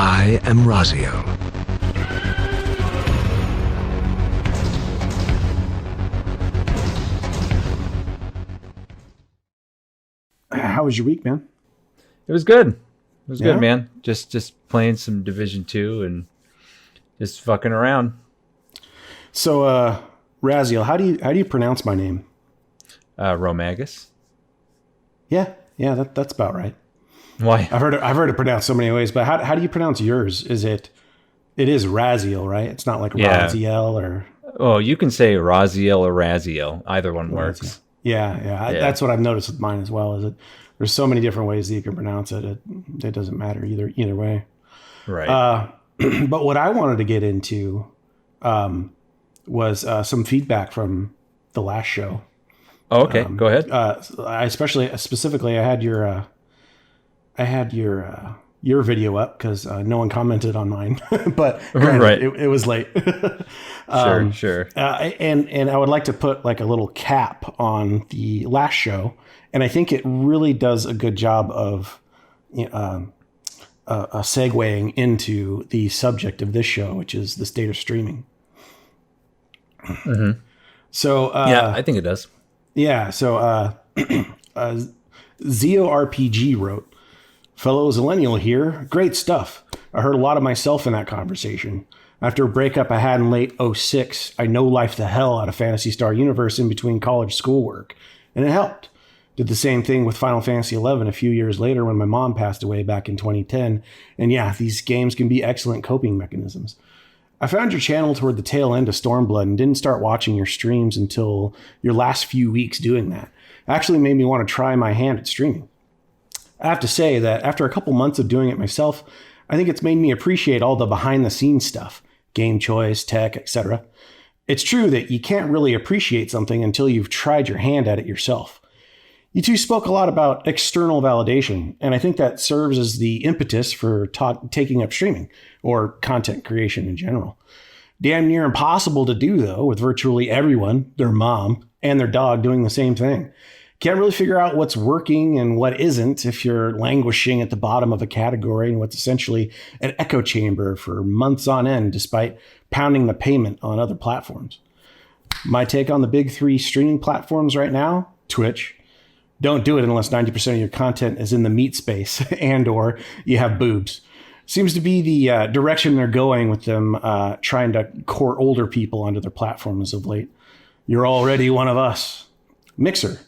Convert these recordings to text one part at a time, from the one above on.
I am Raziel. How was your week, man? It was good. It was good, man. Just playing some Division 2 and just fucking around. So, Raziel, how do you pronounce my name? Rhomagus. Yeah, that's about right. Why? I've heard it pronounced so many ways, but how do you pronounce yours? It is Raziel, right? It's not like Raziel or. Oh, you can say Raziel or Raziel. Either one works. Yeah. That's what I've noticed with mine as well. Is that there's so many different ways that you can pronounce it. It doesn't matter either way. Right. But what I wanted to get into was some feedback from the last show. Oh, okay. Go ahead. Specifically, I had your video up because no one commented on mine, but right. it was late. Sure. And I would like to put like a little cap on the last show, and I think it really does a good job of segueing into the subject of this show, which is the state of streaming. Mm-hmm. So I think it does. Yeah. So ZORPG wrote, "Fellow Zillennial here. Great stuff. I heard a lot of myself in that conversation. After a breakup I had in late 06, I no-lifed the hell out of Phantasy Star Universe in between college schoolwork, and it helped. Did the same thing with Final Fantasy XI a few years later when my mom passed away back in 2010. And yeah, these games can be excellent coping mechanisms. I found your channel toward the tail end of Stormblood and didn't start watching your streams until your last few weeks doing that. Actually made me want to try my hand at streaming. I have to say that after a couple months of doing it myself, I think it's made me appreciate all the behind-the-scenes stuff, game choice, tech, etc. It's true that you can't really appreciate something until you've tried your hand at it yourself. You two spoke a lot about external validation, and I think that serves as the impetus for taking up streaming, or content creation in general. Damn near impossible to do, though, with virtually everyone, their mom, and their dog doing the same thing. Can't really figure out what's working and what isn't if you're languishing at the bottom of a category in what's essentially an echo chamber for months on end, despite pounding the pavement on other platforms. My take on the big three streaming platforms right now: Twitch. Don't do it unless 90% of your content is in the meat space and or you have boobs. Seems to be the direction they're going with them trying to court older people onto their platforms of late. You're already one of us. Mixer.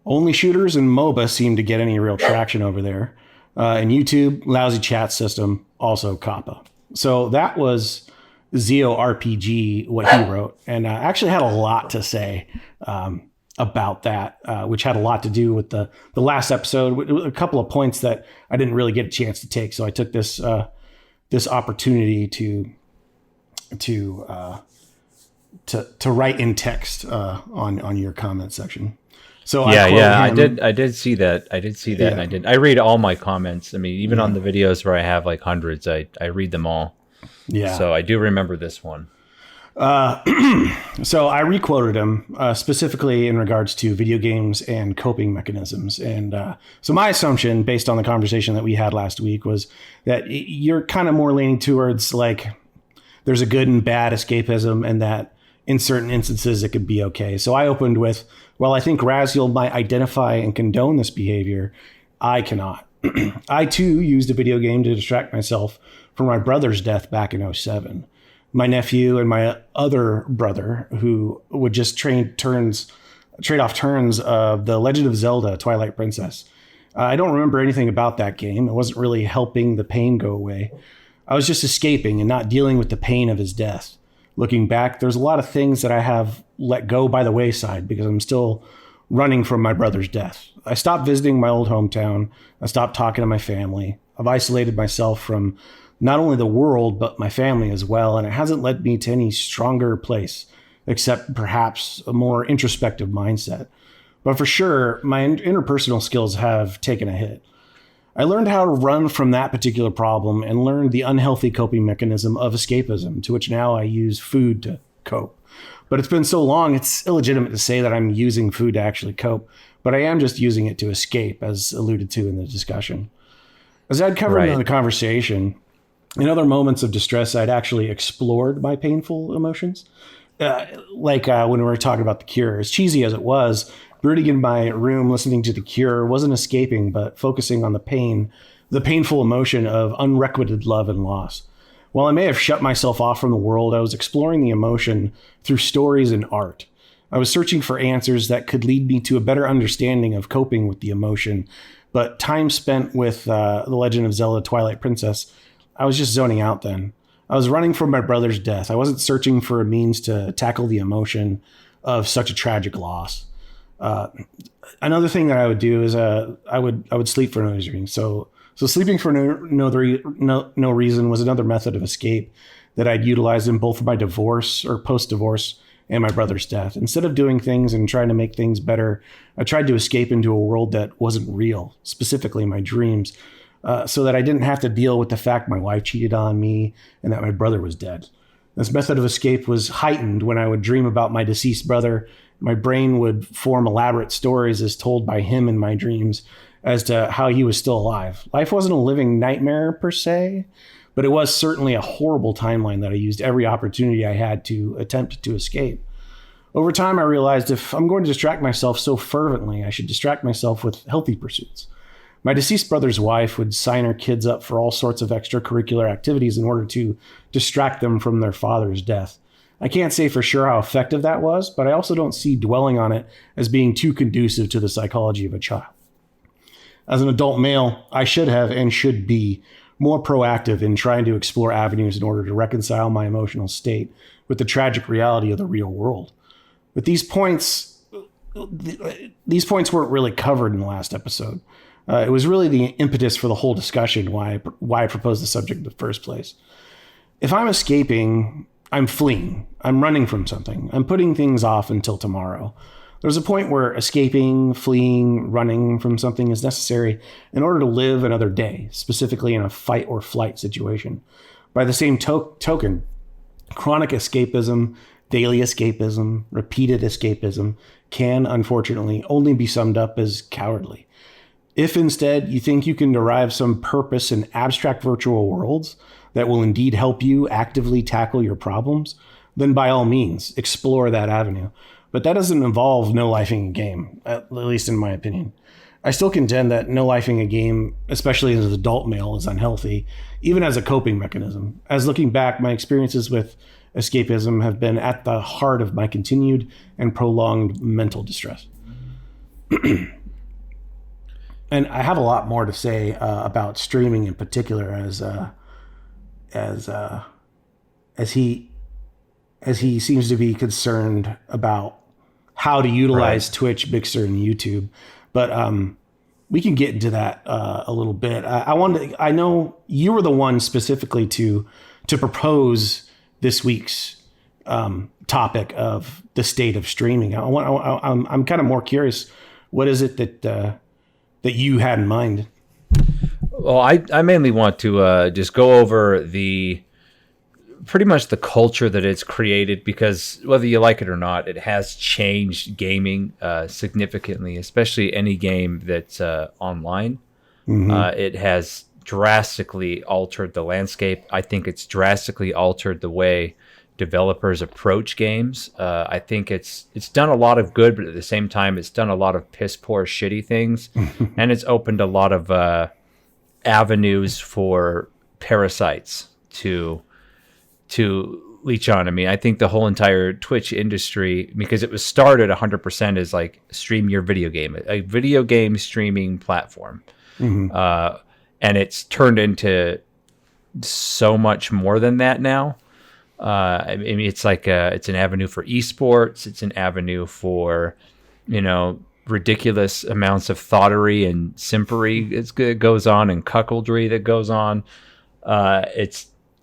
Only shooters and MOBA seem to get any real traction over there. And YouTube, lousy chat system, also COPPA. So that was ZORPG, what he wrote. And actually had a lot to say about that, which had a lot to do with the last episode. A couple of points that I didn't really get a chance to take. So I took this opportunity to write in text on your comment section. So I did see that. And I read all my comments. I mean, even on the videos where I have like hundreds, I read them all. Yeah. So I do remember this one. So I requoted him specifically in regards to video games and coping mechanisms. And so my assumption, based on the conversation that we had last week, was that you're kind of more leaning towards like there's a good and bad escapism, and that in certain instances it could be okay. So I opened with, well, I think Raziel might identify and condone this behavior. I cannot. I too used a video game to distract myself from my brother's death back in 07. My nephew and my other brother, who would just trade off turns of The Legend of Zelda: Twilight Princess. I don't remember anything about that game. It wasn't really helping the pain go away. I was just escaping and not dealing with the pain of his death. Looking back, there's a lot of things that I have let go by the wayside because I'm still running from my brother's death. I stopped visiting my old hometown. I stopped talking to my family. I've isolated myself from not only the world, but my family as well. And it hasn't led me to any stronger place, except perhaps a more introspective mindset. But for sure, my interpersonal skills have taken a hit. I learned how to run from that particular problem and learned the unhealthy coping mechanism of escapism, to which now I use food to cope. But it's been so long, it's illegitimate to say that I'm using food to actually cope, but I am just using it to escape, as alluded to in the discussion. As I'd covered in the conversation, In other moments of distress, I'd actually explored my painful emotions. When we were talking about The Cure, as cheesy as it was, brooding in my room listening to The Cure wasn't escaping, but focusing on the painful emotion of unrequited love and loss. While I may have shut myself off from the world, I was exploring the emotion through stories and art. I was searching for answers that could lead me to a better understanding of coping with the emotion, but time spent with The Legend of Zelda Twilight Princess, I was just zoning out then. I was running from my brother's death. I wasn't searching for a means to tackle the emotion of such a tragic loss. Another thing that I would do is I would sleep for no reason. So sleeping for no reason was another method of escape that I'd utilized in both my divorce or post-divorce and my brother's death. Instead of doing things and trying to make things better, I tried to escape into a world that wasn't real, specifically my dreams, so that I didn't have to deal with the fact my wife cheated on me and that my brother was dead. This method of escape was heightened when I would dream about my deceased brother. My brain would form elaborate stories as told by him in my dreams as to how he was still alive. Life wasn't a living nightmare per se, but it was certainly a horrible timeline that I used every opportunity I had to attempt to escape. Over time, I realized if I'm going to distract myself so fervently, I should distract myself with healthy pursuits. My deceased brother's wife would sign her kids up for all sorts of extracurricular activities in order to distract them from their father's death. I can't say for sure how effective that was, but I also don't see dwelling on it as being too conducive to the psychology of a child. As an adult male, I should have and should be more proactive in trying to explore avenues in order to reconcile my emotional state with the tragic reality of the real world. But these points weren't really covered in the last episode. It was really the impetus for the whole discussion why I proposed the subject in the first place. If I'm escaping, I'm fleeing. I'm running from something. I'm putting things off until tomorrow. There's a point where escaping, fleeing, running from something is necessary in order to live another day, specifically in a fight or flight situation. By the same token, chronic escapism, daily escapism, repeated escapism can, unfortunately, only be summed up as cowardly. If instead you think you can derive some purpose in abstract virtual worlds that will indeed help you actively tackle your problems, then by all means, explore that avenue. But that doesn't involve no-lifing a game, at least in my opinion. I still contend that no-lifing a game, especially as an adult male, is unhealthy, even as a coping mechanism. As looking back, my experiences with escapism have been at the heart of my continued and prolonged mental distress. And I have a lot more to say about streaming in particular, as he seems to be concerned about how to utilize Twitch, Mixer, and YouTube. But we can get into that a little bit. I know you were the one specifically to propose this week's topic of the state of streaming. I'm kind of more curious. What is it that you had in mind? Well, I mainly want to just go over pretty much the culture that it's created, because whether you like it or not, it has changed gaming significantly, especially any game that's online. Mm-hmm. It has drastically altered the landscape. I think it's drastically altered the way developers approach games. I think it's done a lot of good, but at the same time, it's done a lot of piss poor, shitty things, and it's opened a lot of avenues for parasites to leech on. I mean, I think the whole entire Twitch industry, because it was started 100% as like stream your video game, a video game streaming platform, and it's turned into so much more than that now. I mean, it's like it's an avenue for esports. It's an avenue for, ridiculous amounts of thottery and simpery that goes on, and cuckoldry that goes on.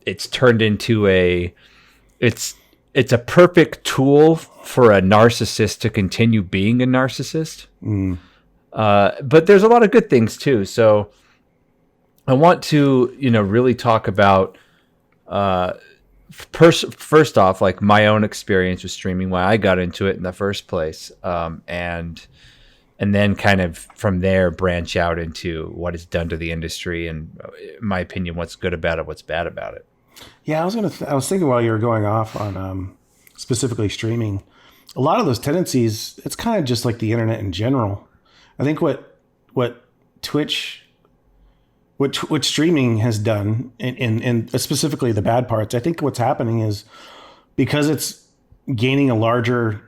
It's turned into it's a perfect tool for a narcissist to continue being a narcissist. But there's a lot of good things too. So I want to, really talk about, first off, like my own experience with streaming, why I got into it in the first place. And and then kind of from there branch out into what it's done to the industry and, in my opinion, what's good about it, what's bad about it. Yeah, I was thinking while you were going off on specifically streaming, a lot of those tendencies, it's kind of just like the internet in general. I think what Twitch, what streaming has done, and specifically the bad parts, I think what's happening is because it's gaining a larger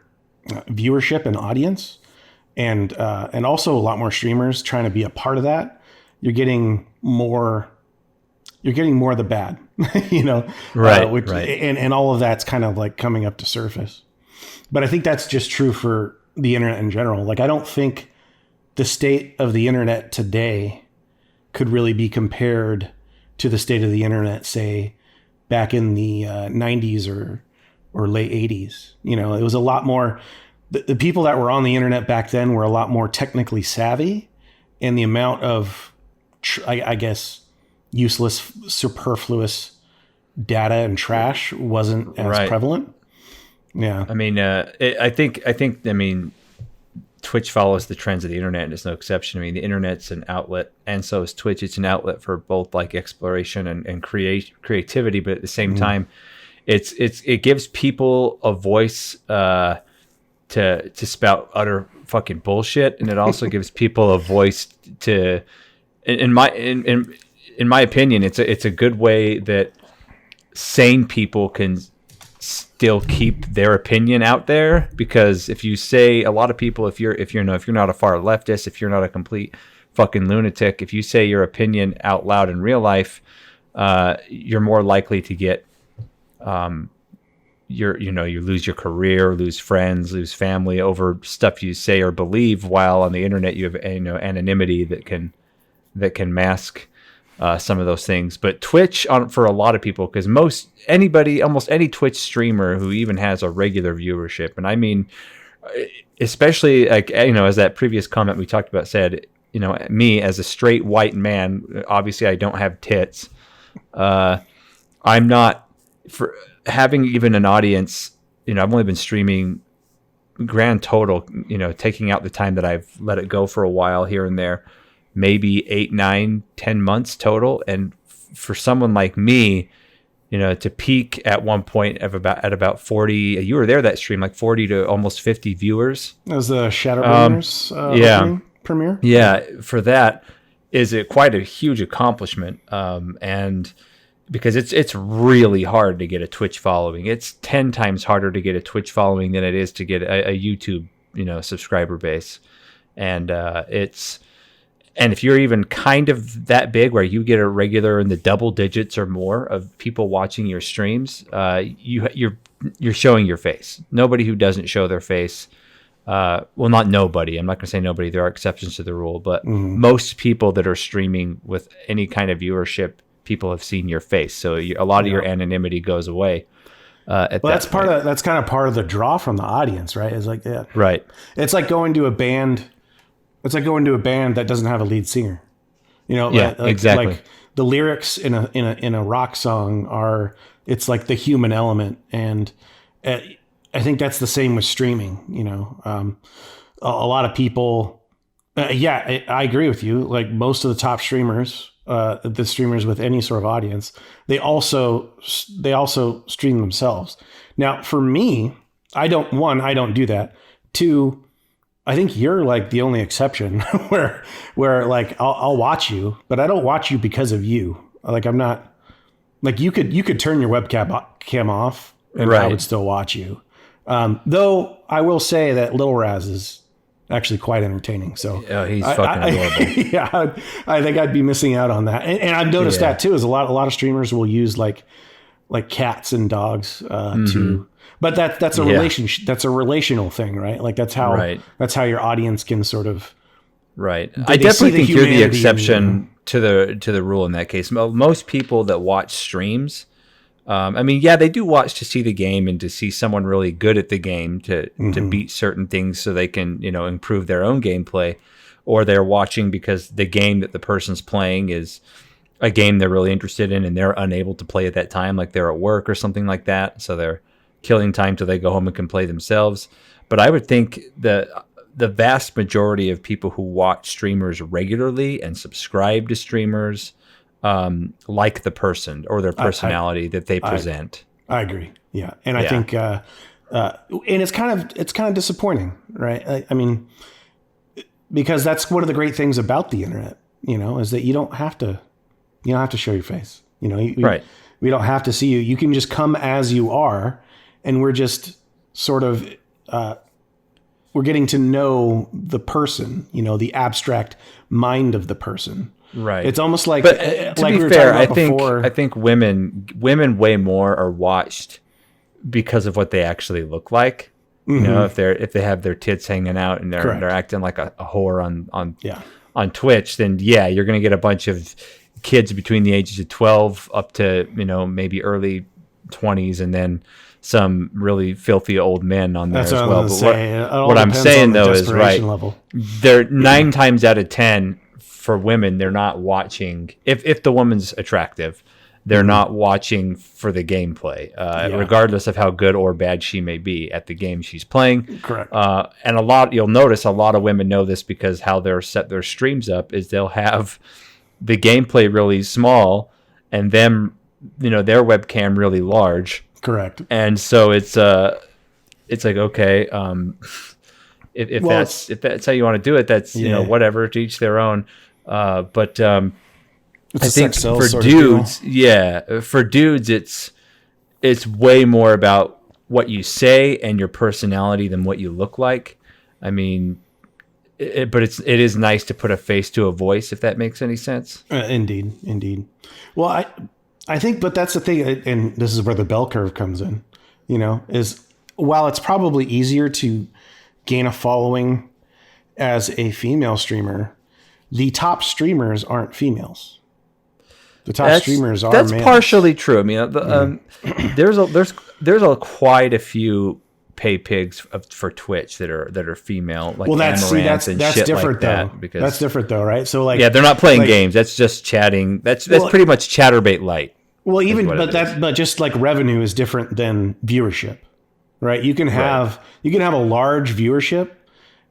viewership and audience, and also a lot more streamers trying to be a part of that, you're getting more of the bad, Right. And all of that's kind of like coming up to surface. But I think that's just true for the internet in general. Like, I don't think the state of the internet today could really be compared to the state of the internet, say, back in the 90s or late 80s. It was a lot more, the people that were on the internet back then were a lot more technically savvy, and the amount of, I guess, useless, superfluous data and trash wasn't as prevalent. Yeah. I mean, I think, Twitch follows the trends of the internet, and it's no exception. I mean, the internet's an outlet, and so is Twitch. It's an outlet for both like exploration and creativity, but at the same time, it gives people a voice to spout utter fucking bullshit, and it also gives people a voice to, in my opinion, it's a good way that sane people can still keep their opinion out there. Because if you say, a lot of people, if you're not a far leftist, if you're not a complete fucking lunatic, if you say your opinion out loud in real life, you're more likely to get you lose your career, lose friends, lose family over stuff you say or believe, while on the internet you have anonymity that can mask some of those things. But Twitch, for a lot of people, because almost any Twitch streamer who even has a regular viewership, and I mean, especially like, as that previous comment we talked about said, me as a straight white man, obviously I don't have tits. I'm not, for having even an audience, I've only been streaming grand total, taking out the time that I've let it go for a while here and there, maybe 8, 9, 10 months total. And for someone like me, to peak at one point at about 40, you were there that stream, like 40 to almost 50 viewers. That was the Shadowbringers premiere. Yeah, for that is quite a huge accomplishment. And because it's really hard to get a Twitch following. It's 10 times harder to get a Twitch following than it is to get a YouTube, subscriber base. And and if you're even kind of that big where you get a regular in the double digits or more of people watching your streams, you're showing your face. Nobody who doesn't show their face, well, not nobody. I'm not going to say nobody. There are exceptions to the rule, but most people that are streaming with any kind of viewership, people have seen your face. So a lot of your anonymity goes away. That's kind of part of the draw from the audience, right? It's like that. Right. It's like going to a band. It's like going to a band that doesn't have a lead singer. Exactly. Like the lyrics in a rock song it's like the human element, and I think that's the same with streaming. A lot of people. I agree with you. Like most of the top streamers, the streamers with any sort of audience, they also stream themselves. Now, for me, I don't do that. 2, I think you're like the only exception where like I'll watch you, but I don't watch you because of you. Like I'm not like you could turn your webcam off and I would still watch you. Though I will say that Lil Raz is actually quite entertaining. So he's fucking adorable. Yeah, I think I'd be missing out on that. And I've noticed that too. Is a lot of streamers will use like cats and dogs to. But that's a relationship. That's a relational thing, right? Like that's how your audience can sort of. Right. I definitely think you're the exception to the rule in that case. Most people that watch streams, they do watch to see the game and to see someone really good at the game to beat certain things so they can improve their own gameplay, or they're watching because the game that the person's playing is a game they're really interested in and they're unable to play at that time, like they're at work or something like that. So they're killing time till they go home and can play themselves. But I would think that the vast majority of people who watch streamers regularly and subscribe to streamers like the person or their personality that they present. I agree. Yeah. And I think, and it's kind of disappointing, right? I mean, because that's one of the great things about the internet, is that you don't have to show your face, Right. We don't have to see you. You can just come as you are. And we're just sort of, we're getting to know the person, the abstract mind of the person. Right. It's almost like, but to like be we were fair, talking about before. I think women way more are watched because of what they actually look like. Mm-hmm. If they have their tits hanging out and they're acting like a whore on Twitch, then you're going to get a bunch of kids between the ages of 12 up to maybe early 20s, and then some really filthy old men on there as well. But what I'm saying though is right. Level. They're 9 times out of 10 for women. They're not watching if the woman's attractive. They're not watching for the gameplay, regardless of how good or bad she may be at the game she's playing. Correct. And you'll notice a lot of women know this because how they're set their streams up is they'll have the gameplay really small and them, their webcam really large. Correct. And so it's like, okay, if that's how you want to do it, that's whatever, to each their own. But I think for dudes, it's way more about what you say and your personality than what you look like. I mean, but it is nice to put a face to a voice, if that makes any sense. Indeed. Well, I think, but that's the thing, and this is where the bell curve comes in, is while it's probably easier to gain a following as a female streamer, the top streamers aren't females. The top streamers are males. That's partially true. I mean, there's quite a few pay pigs for Twitch that are female, like that's shit different like though. that. Because that's different though, right? So like, they're not playing games. That's just chatting. That's pretty much Chatterbait light. Well, but just like revenue is different than viewership, right? You can have a large viewership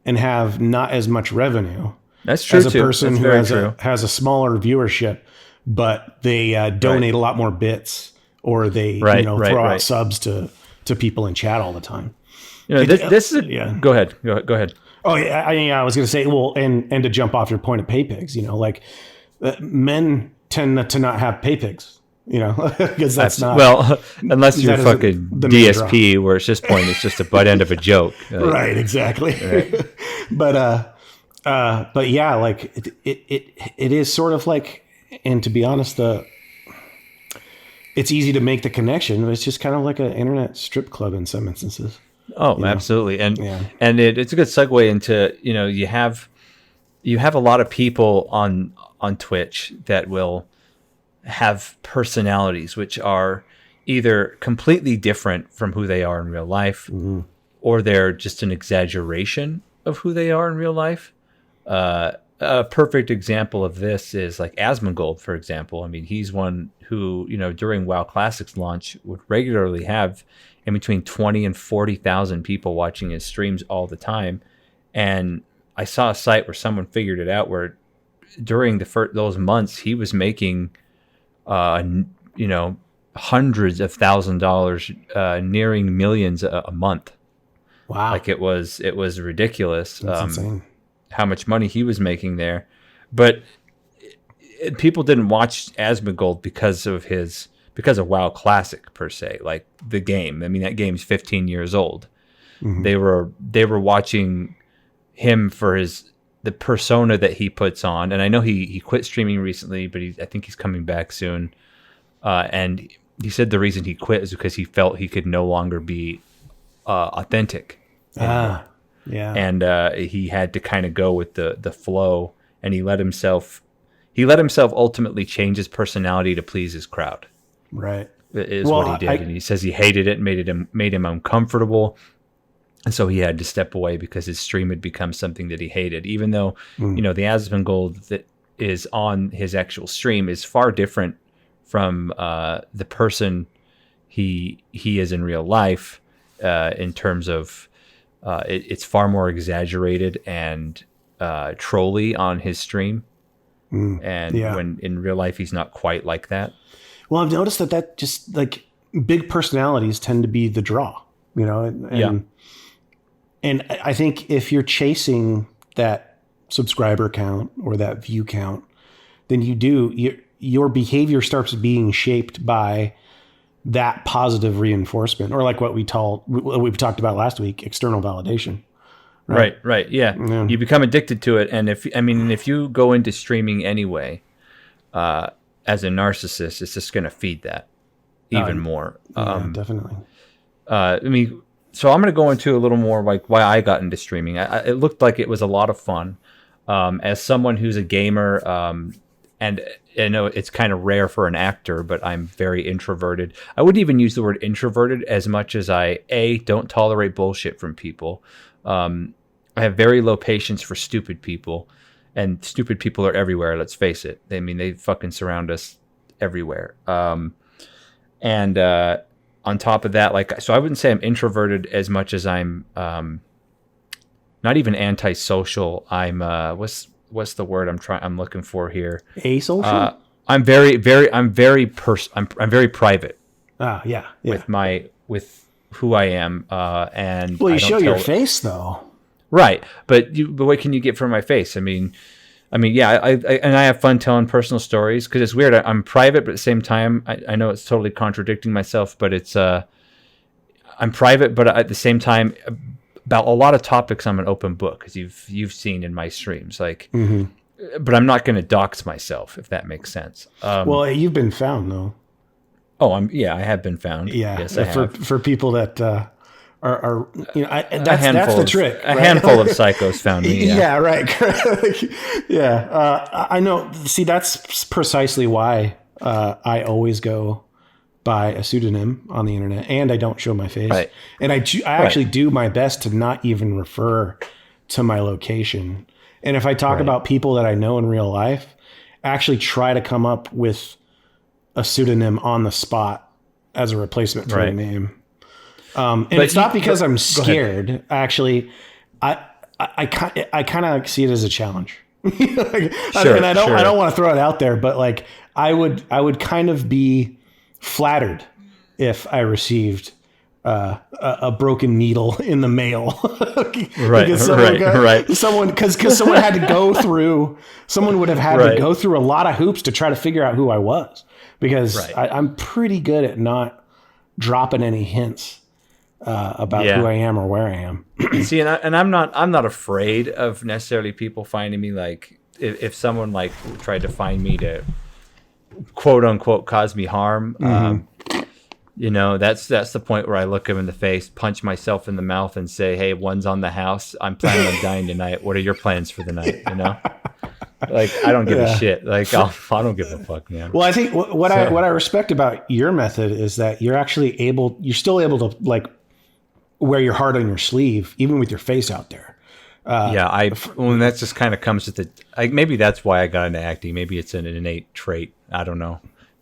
and have not as much revenue. That's true. As a person who has a smaller viewership, but they donate a lot more bits, or they throw out subs to people in chat all the time. This is Go ahead. Oh yeah, I was going to say, well, and to jump off your point of pay pigs, men tend to not have pay pigs. Because that's not unless you're fucking DSP, where at this point it's just a butt end of a joke. Right, exactly. Right. But yeah, like it is sort of like, and to be honest, it's easy to make the connection, but it's just kind of like an internet strip club in some instances. Oh, absolutely, and it's a good segue into you have a lot of people on Twitch that will have personalities which are either completely different from who they are in real life, or they're just an exaggeration of who they are in real life. A perfect example of this is like Asmongold, for example. I mean, he's one who, during WoW Classic's launch would regularly have in between 20 and 40,000 people watching his streams all the time. And I saw a site where someone figured it out where during those months he was making hundreds of $1,000s, nearing millions a month. Wow. Like it was ridiculous. That's insane. How much money he was making there. But people didn't watch Asmongold because of WoW Classic per se, like the game. I mean, that game's 15 years old. Mm-hmm. They were watching him for the persona that he puts on. And I know he quit streaming recently, but I think he's coming back soon. And he said the reason he quit is because he felt he could no longer be authentic anymore. Yeah. And he had to kind of go with the flow, and he let himself ultimately change his personality to please his crowd. Right. Is what he did. And he says he hated it, made him uncomfortable. And so he had to step away because his stream had become something that he hated, even though, the Asmongold that is on his actual stream is far different from the person he is in real life, in terms of It's far more exaggerated and trolly on his stream. And when in real life, he's not quite like that. Well, I've noticed that just like big personalities tend to be the draw, you know? And I think if you're chasing that subscriber count or that view count, then your behavior starts being shaped by that positive reinforcement, or like what we've talked about last week, external validation. Right. Yeah. You become addicted to it. And if you go into streaming anyway, as a narcissist, it's just going to feed that even more. Definitely. So I'm going to go into a little more like why I got into streaming. It looked like it was a lot of fun. As someone who's a gamer, and I know it's kind of rare for an actor, but I'm very introverted. I wouldn't even use the word introverted as much as I don't tolerate bullshit from people. I have very low patience for stupid people, and stupid people are everywhere. Let's face it. They fucking surround us everywhere. And on top of that, so I wouldn't say I'm introverted as much as I'm not even antisocial. I'm what's the word I'm looking for here? Asocial? I'm very private. Yeah. With who I am, and well, you show your face though, right? But what can you get from my face? Yeah, I have fun telling personal stories because it's weird. I'm private, but at the same time, I know it's totally contradicting myself. But it's I'm private, but at the same time, about a lot of topics, I'm an open book, as you've seen in my streams. But I'm not going to dox myself, if that makes sense. Well, you've been found though. Oh, I have been found. Yeah, yes, I have. For people that are that's the trick. A handful of psychos found me. Yeah, right. I know. See, that's precisely why I always go by a pseudonym on the internet, and I don't show my face. Right. And I actually do my best to not even refer to my location. And if I talk about people that I know in real life, I actually try to come up with a pseudonym on the spot as a replacement for the name. And it's not because I'm scared. Actually, I kind of see it as a challenge. I don't want to throw it out there, but like I would kind of be flattered if I received a broken needle in the mail. Because someone had to go through. Someone would have had to go through a lot of hoops to try to figure out who I was. Because I'm pretty good at not dropping any hints about who I am or where I am. See, and I'm not afraid of necessarily people finding me. Like if someone like tried to find me to quote unquote cause me harm, that's the point where I look them in the face, punch myself in the mouth, and say, "Hey, one's on the house. I'm planning on dying tonight. What are your plans for the night?" Like I don't give a shit. Like I don't give a fuck, man. Well, I think what I respect about your method is that you're still able to like wear your heart on your sleeve, even with your face out there. That just kind of comes with it. Maybe that's why I got into acting. Maybe it's an innate trait. I don't know,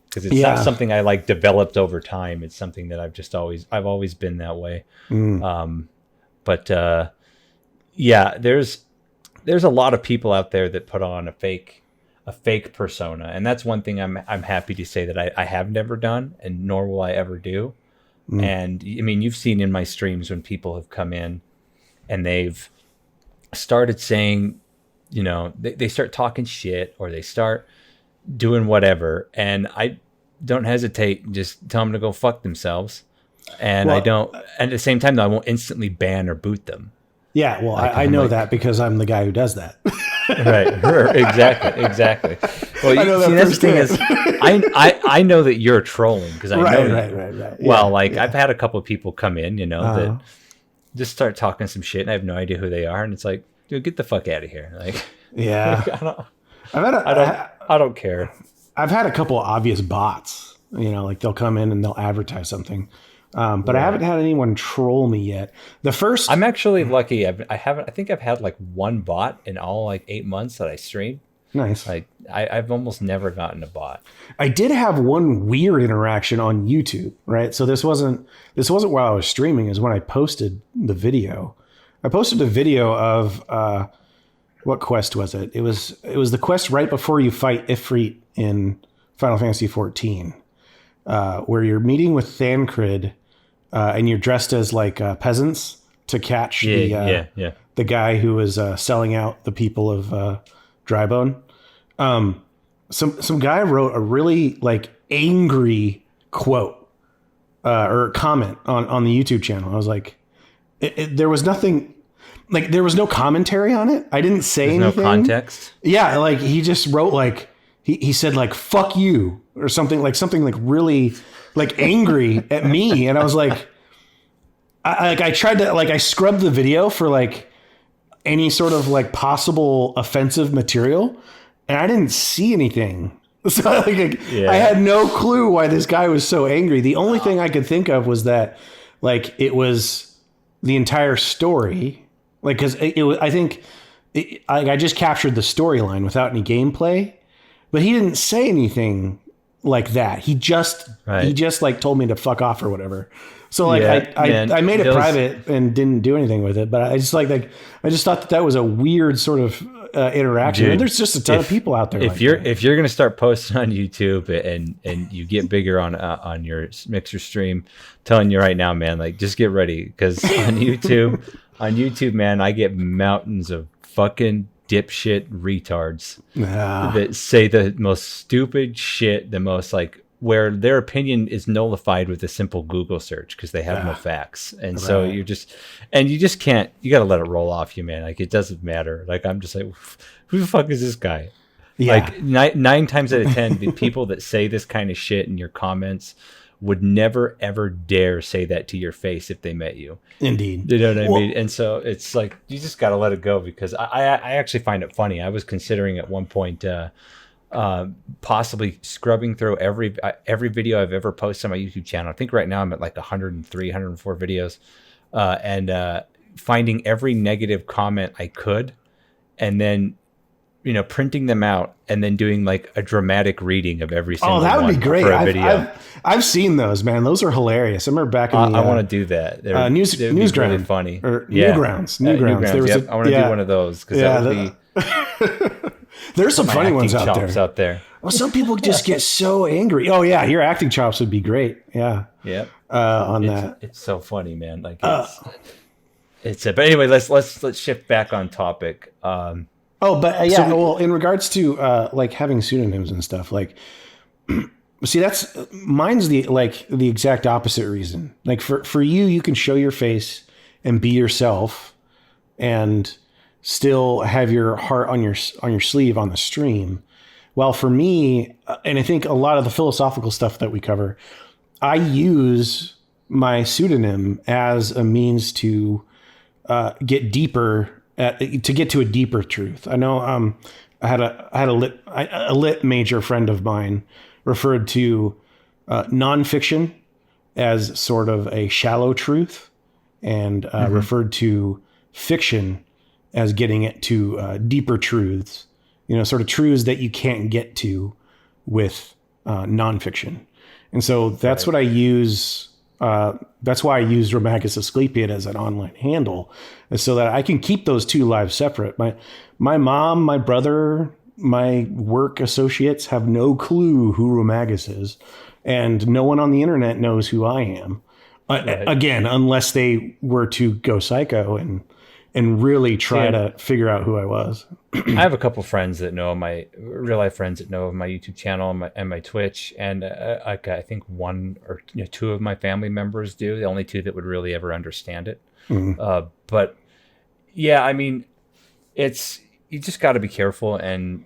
because it's not something I like developed over time. It's something that I've always been that way. There's a lot of people out there that put on a fake persona, and that's one thing I'm happy to say that I have never done, and nor will I ever do. And you've seen in my streams when people have come in and they've started saying, they start talking shit or they start doing whatever, and I don't hesitate, just tell them to go fuck themselves. And I don't, at the same time though, I won't instantly ban or boot them. Yeah, well, I know that because I'm the guy who does that. Right, exactly. Well, that's the thing is, I know that you're trolling because I know right. Well, I've had a couple of people come in, that just start talking some shit, and I have no idea who they are, and it's like, dude, get the fuck out of here. I don't care. I've had a couple of obvious bots, like they'll come in and they'll advertise something. But I haven't had anyone troll me yet. I'm actually lucky. I think I've had like one bot in all 8 months that I streamed. Nice. I've almost never gotten a bot. I did have one weird interaction on YouTube, right? So this wasn't while I was streaming, is when I posted the video. I posted a video of what quest was it? It was the quest right before you fight Ifrit in Final Fantasy XIV, where you're meeting with Thancred, and you're dressed as like peasants to catch the guy who was selling out the people of Drybone. Some guy wrote a really like angry quote or comment on the YouTube channel. I was like, there was nothing, like there was no commentary on it. I didn't say anything. No context. Yeah, like he just wrote like he said like "fuck you" or something like really like angry at me, and I was like, I tried to like I scrubbed the video for like any sort of like possible offensive material, and I didn't see anything. So like, I had no clue why this guy was so angry. The only thing I could think of was that like it was the entire story. Like, cause it was, I think I just captured the storyline without any gameplay, but he didn't say anything like that. He just like told me to fuck off or whatever. So like I made it private and didn't do anything with it, but I just I just thought that was a weird sort of interaction. Dude, and there's just a ton of people out there. If you're gonna start posting on YouTube and you get bigger on your Mixer stream, I'm telling you right now, man, like just get ready, because on YouTube, man, I get mountains of fucking dipshit retards that say the most stupid shit, the most like where their opinion is nullified with a simple Google search because they have no facts. And so you just can't, you got to let it roll off you, man. Like it doesn't matter. Like I'm just like, who the fuck is this guy? Yeah. Like nine times out of 10, the people that say this kind of shit in your comments would never ever dare say that to your face if they met you. Indeed. You know what I mean? And so it's like, you just got to let it go, because I actually find it funny. I was considering at one point, possibly scrubbing through every video I've ever posted on my YouTube channel. I think right now I'm at like 103, 104 videos, and finding every negative comment I could, and then printing them out and then doing like a dramatic reading of every single one. Oh, that would be great. For a video. I've seen those, man. Those are hilarious. I remember back in the... I want to do that. Newsground. Really funny. Or Newgrounds. Newgrounds. I want to do one of those, because that would be... There's some funny ones out there. Well, some people just get so angry. Oh yeah, your acting chops would be great. Yeah. Yeah. That. It's so funny, man. Like but anyway, let's shift back on topic. Well, in regards to like having pseudonyms and stuff, like see, mine's the exact opposite reason. Like for you can show your face and be yourself and still have your heart on your sleeve on the stream. Well, for me, and I think a lot of the philosophical stuff that we cover, I use my pseudonym as a means to get deeper, to get to a deeper truth. I know I had a lit major friend of mine referred to nonfiction as sort of a shallow truth, and referred to fiction as getting it to deeper truths, sort of truths that you can't get to with nonfiction. And so that's what I use. That's why I use Rhomagus Asclepiad as an online handle, so that I can keep those two lives separate. My mom, my brother, my work associates have no clue who Rhomagus is, and no one on the internet knows who I am. Again, unless they were to go psycho and really try to figure out who I was. I have a couple friends that know my real life friends that know of my YouTube channel and my Twitch, and I think one or two of my family members do. The only two that would really ever understand it. Mm-hmm. But yeah, I mean, you just got to be careful, and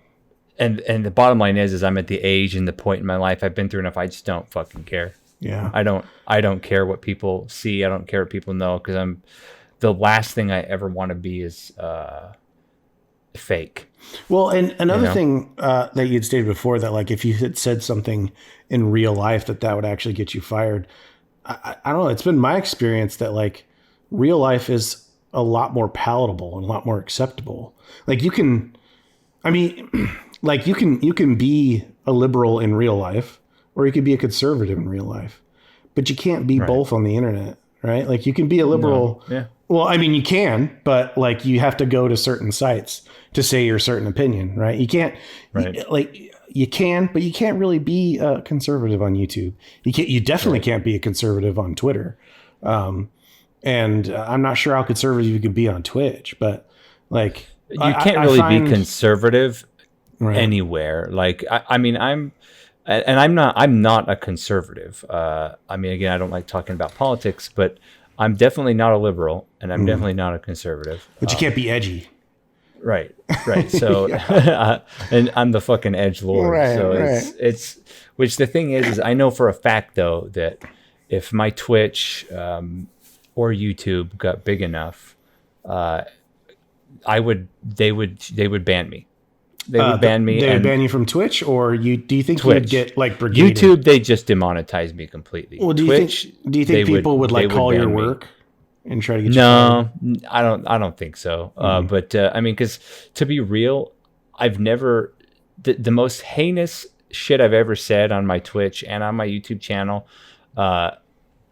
the bottom line is I'm at the age and the point in my life I've been through enough. I just don't fucking care. Yeah, I don't care what people see. I don't care what people know, because the last thing I ever want to be is fake. Well, and another thing that you'd stated before, that like if you had said something in real life that would actually get you fired. I don't know. It's been my experience that like real life is a lot more palatable and a lot more acceptable. Like you can be a liberal in real life, or you could be a conservative in real life, but you can't be both on the internet, right? Like you can be a liberal Well, I mean, you can, but like you have to go to certain sites to say your certain opinion, right? You can't, Right. like you can, but you can't really be a conservative on YouTube. You definitely can't be a conservative on Twitter. And I'm not sure how conservative you could be on Twitch, but like You can't really be conservative right. anywhere. Like, I mean, I'm not a conservative. I mean, again, I don't like talking about politics, but I'm definitely not a liberal, and I'm definitely not a conservative. But you can't be edgy. Right. So, and I'm the fucking edge lord. Right, So right. it's, which the thing is I know for a fact though, that if my Twitch, or YouTube got big enough, they would ban me. They would ban me. They would ban you from Twitch, or do you think Twitch. you would get like brigaded? YouTube, they just demonetize me completely. Well, Twitch, do you think people would like call your work and try to get you? No, I don't think so. But I mean, because to be real, I've never the most heinous shit I've ever said on my Twitch and on my YouTube channel.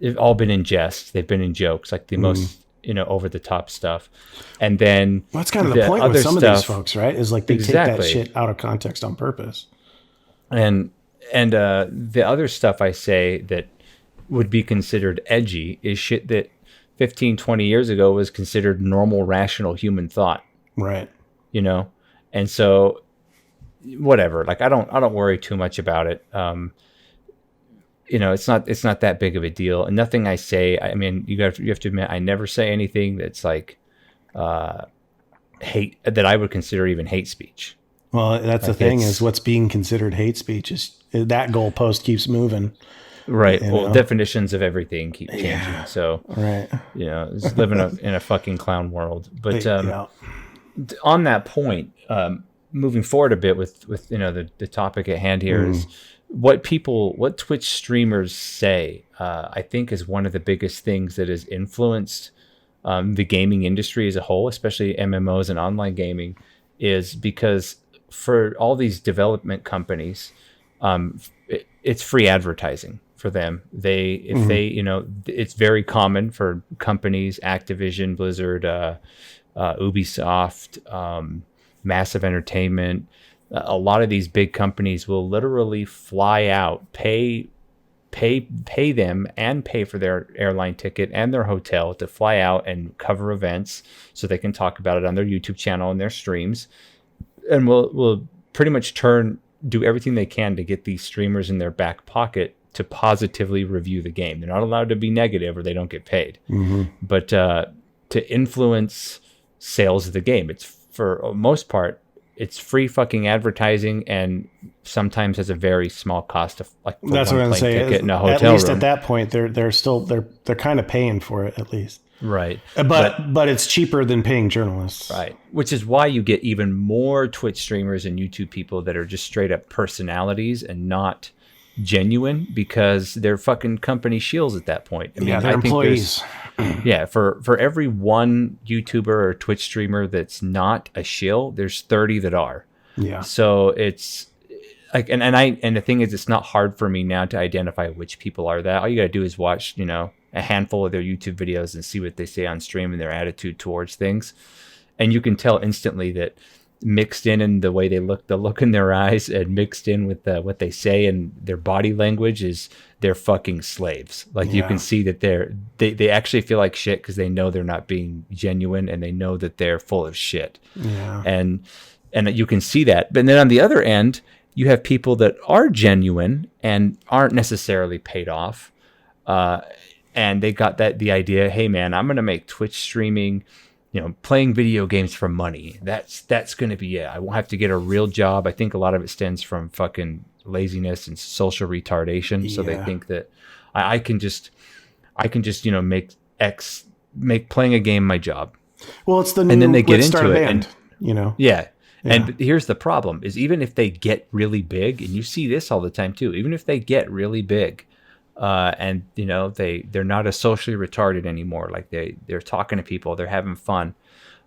They've all been in jest. They've been in jokes, like the most over the top stuff. And then that's kind of the point with some of these folks, right? Is like they take that shit out of context on purpose. And the other stuff I say that would be considered edgy is shit that 15, 20 years ago was considered normal, rational human thought. Right. And so whatever, like I don't worry too much about it. It's not that big of a deal. And nothing I say, I mean, you have to admit, I never say anything that's like hate, that I would consider even hate speech. Well, that's the thing, is what's being considered hate speech is that goalpost keeps moving. Right. Well, definitions of everything keep changing. Yeah. So, right. It's living in a fucking clown world. But on that point, moving forward a bit with the topic at hand here is what Twitch streamers say, I think is one of the biggest things that has influenced the gaming industry as a whole, especially MMOs and online gaming, is because for all these development companies, it's free advertising for them. It's very common for companies, Activision, Blizzard, Ubisoft, Massive Entertainment. A lot of these big companies will literally fly out, pay them and pay for their airline ticket and their hotel to fly out and cover events so they can talk about it on their YouTube channel and their streams. And will pretty much do everything they can to get these streamers in their back pocket to positively review the game. They're not allowed to be negative or they don't get paid. But to influence sales of the game, it's for most part, it's free fucking advertising, and sometimes has a very small cost of like that's what I'm saying. Ticket in a hotel at least room. At that point, they're kind of paying for it at least. Right. But it's cheaper than paying journalists. Right. Which is why you get even more Twitch streamers and YouTube people that are just straight up personalities and not genuine, because they're fucking company shills at that point. I mean, they're employees. For every one YouTuber or Twitch streamer that's not a shill, there's 30 that are. Yeah. So it's like, and the thing is, it's not hard for me now to identify which people are that. All you gotta do is watch, a handful of their YouTube videos and see what they say on stream and their attitude towards things. And you can tell instantly that mixed in the way they look, the look in their eyes, and mixed in with what they say and their body language, is they're fucking slaves. Like you can see that they actually feel like shit because they know they're not being genuine, and they know that they're full of shit. Yeah. And you can see that. But then on the other end, you have people that are genuine and aren't necessarily paid off. And they got the idea, hey man, I'm going to make Twitch streaming, playing video games for money. That's going to be it. I won't have to get a real job. I think a lot of it stems from fucking laziness and social retardation. Yeah. So they think that I can just make playing a game my job. Well, it's the new, and then they get into it, and yeah. And here's the problem: is even if they get really big, and you see this all the time too, even if they get really big, and they're not as socially retarded anymore. Like they're talking to people, they're having fun.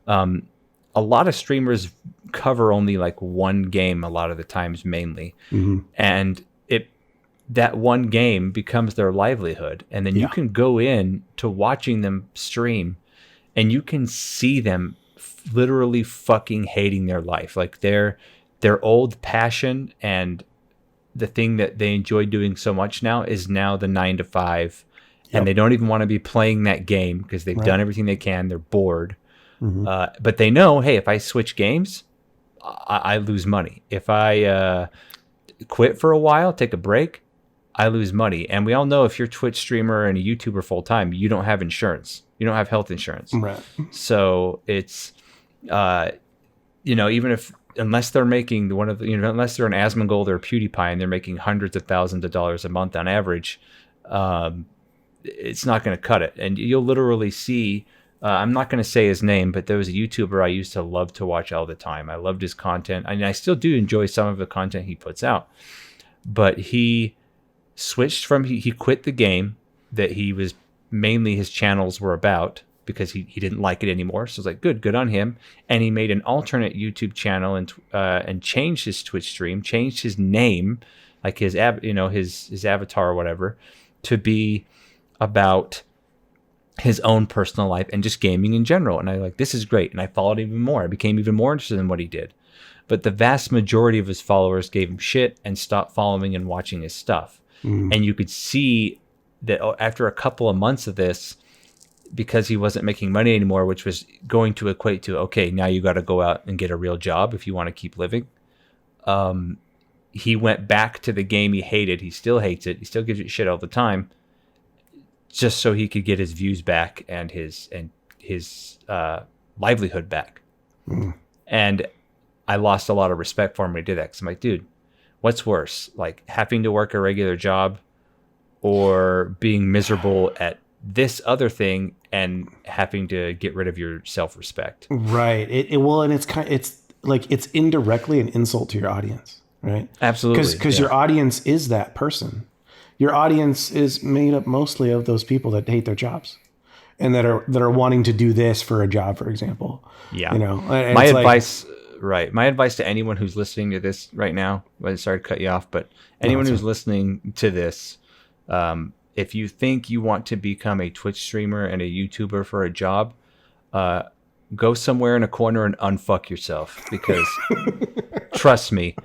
A lot of streamers cover only like one game a lot of the times, mainly, and that one game becomes their livelihood, and then you can go in to watching them stream, and you can see them literally fucking hating their life. Like their old passion and the thing that they enjoy doing so much now is now the 9 to 5. Yep. And they don't even want to be playing that game because they've done everything they can. They're bored. But they know, hey, if I switch games, I lose money. If I quit for a while, take a break, I lose money. And we all know if you're a Twitch streamer and a YouTuber full time, you don't have insurance. You don't have health insurance. Right. So it's, even if, unless they're making unless they're an Asmongold or a PewDiePie and they're making hundreds of thousands of dollars a month on average, it's not going to cut it. And you'll literally see, I'm not going to say his name, but there was a YouTuber I used to love to watch all the time. I loved his content. I mean, I still do enjoy some of the content he puts out, but he switched from, he quit the game that he was mainly his channels were about, because he didn't like it anymore. So it's like, good on him. And he made an alternate YouTube channel and changed his Twitch stream, changed his name, like his avatar or whatever, to be about his own personal life and just gaming in general. And I like, this is great. And I followed even more. I became even more interested in what he did. But the vast majority of his followers gave him shit and stopped following and watching his stuff. And you could see that after a couple of months of this, because he wasn't making money anymore, which was going to equate to, okay, now you got to go out and get a real job if you want to keep living. He went back to the game he hated. He still hates it. He still gives it shit all the time, just so he could get his views back and his livelihood back. And I lost a lot of respect for him when he did that, because I'm like, dude, what's worse? Like having to work a regular job or being miserable at this other thing and having to get rid of your self-respect. Right. And it's indirectly an insult to your audience, right? Absolutely. Because your audience is that person. Your audience is made up mostly of those people that hate their jobs and that are wanting to do this for a job, for example. Yeah. My advice, right. My advice to anyone who's listening to this right now, sorry to cut you off, but anyone who's listening to this, if you think you want to become a Twitch streamer and a YouTuber for a job, go somewhere in a corner and unfuck yourself, because trust me,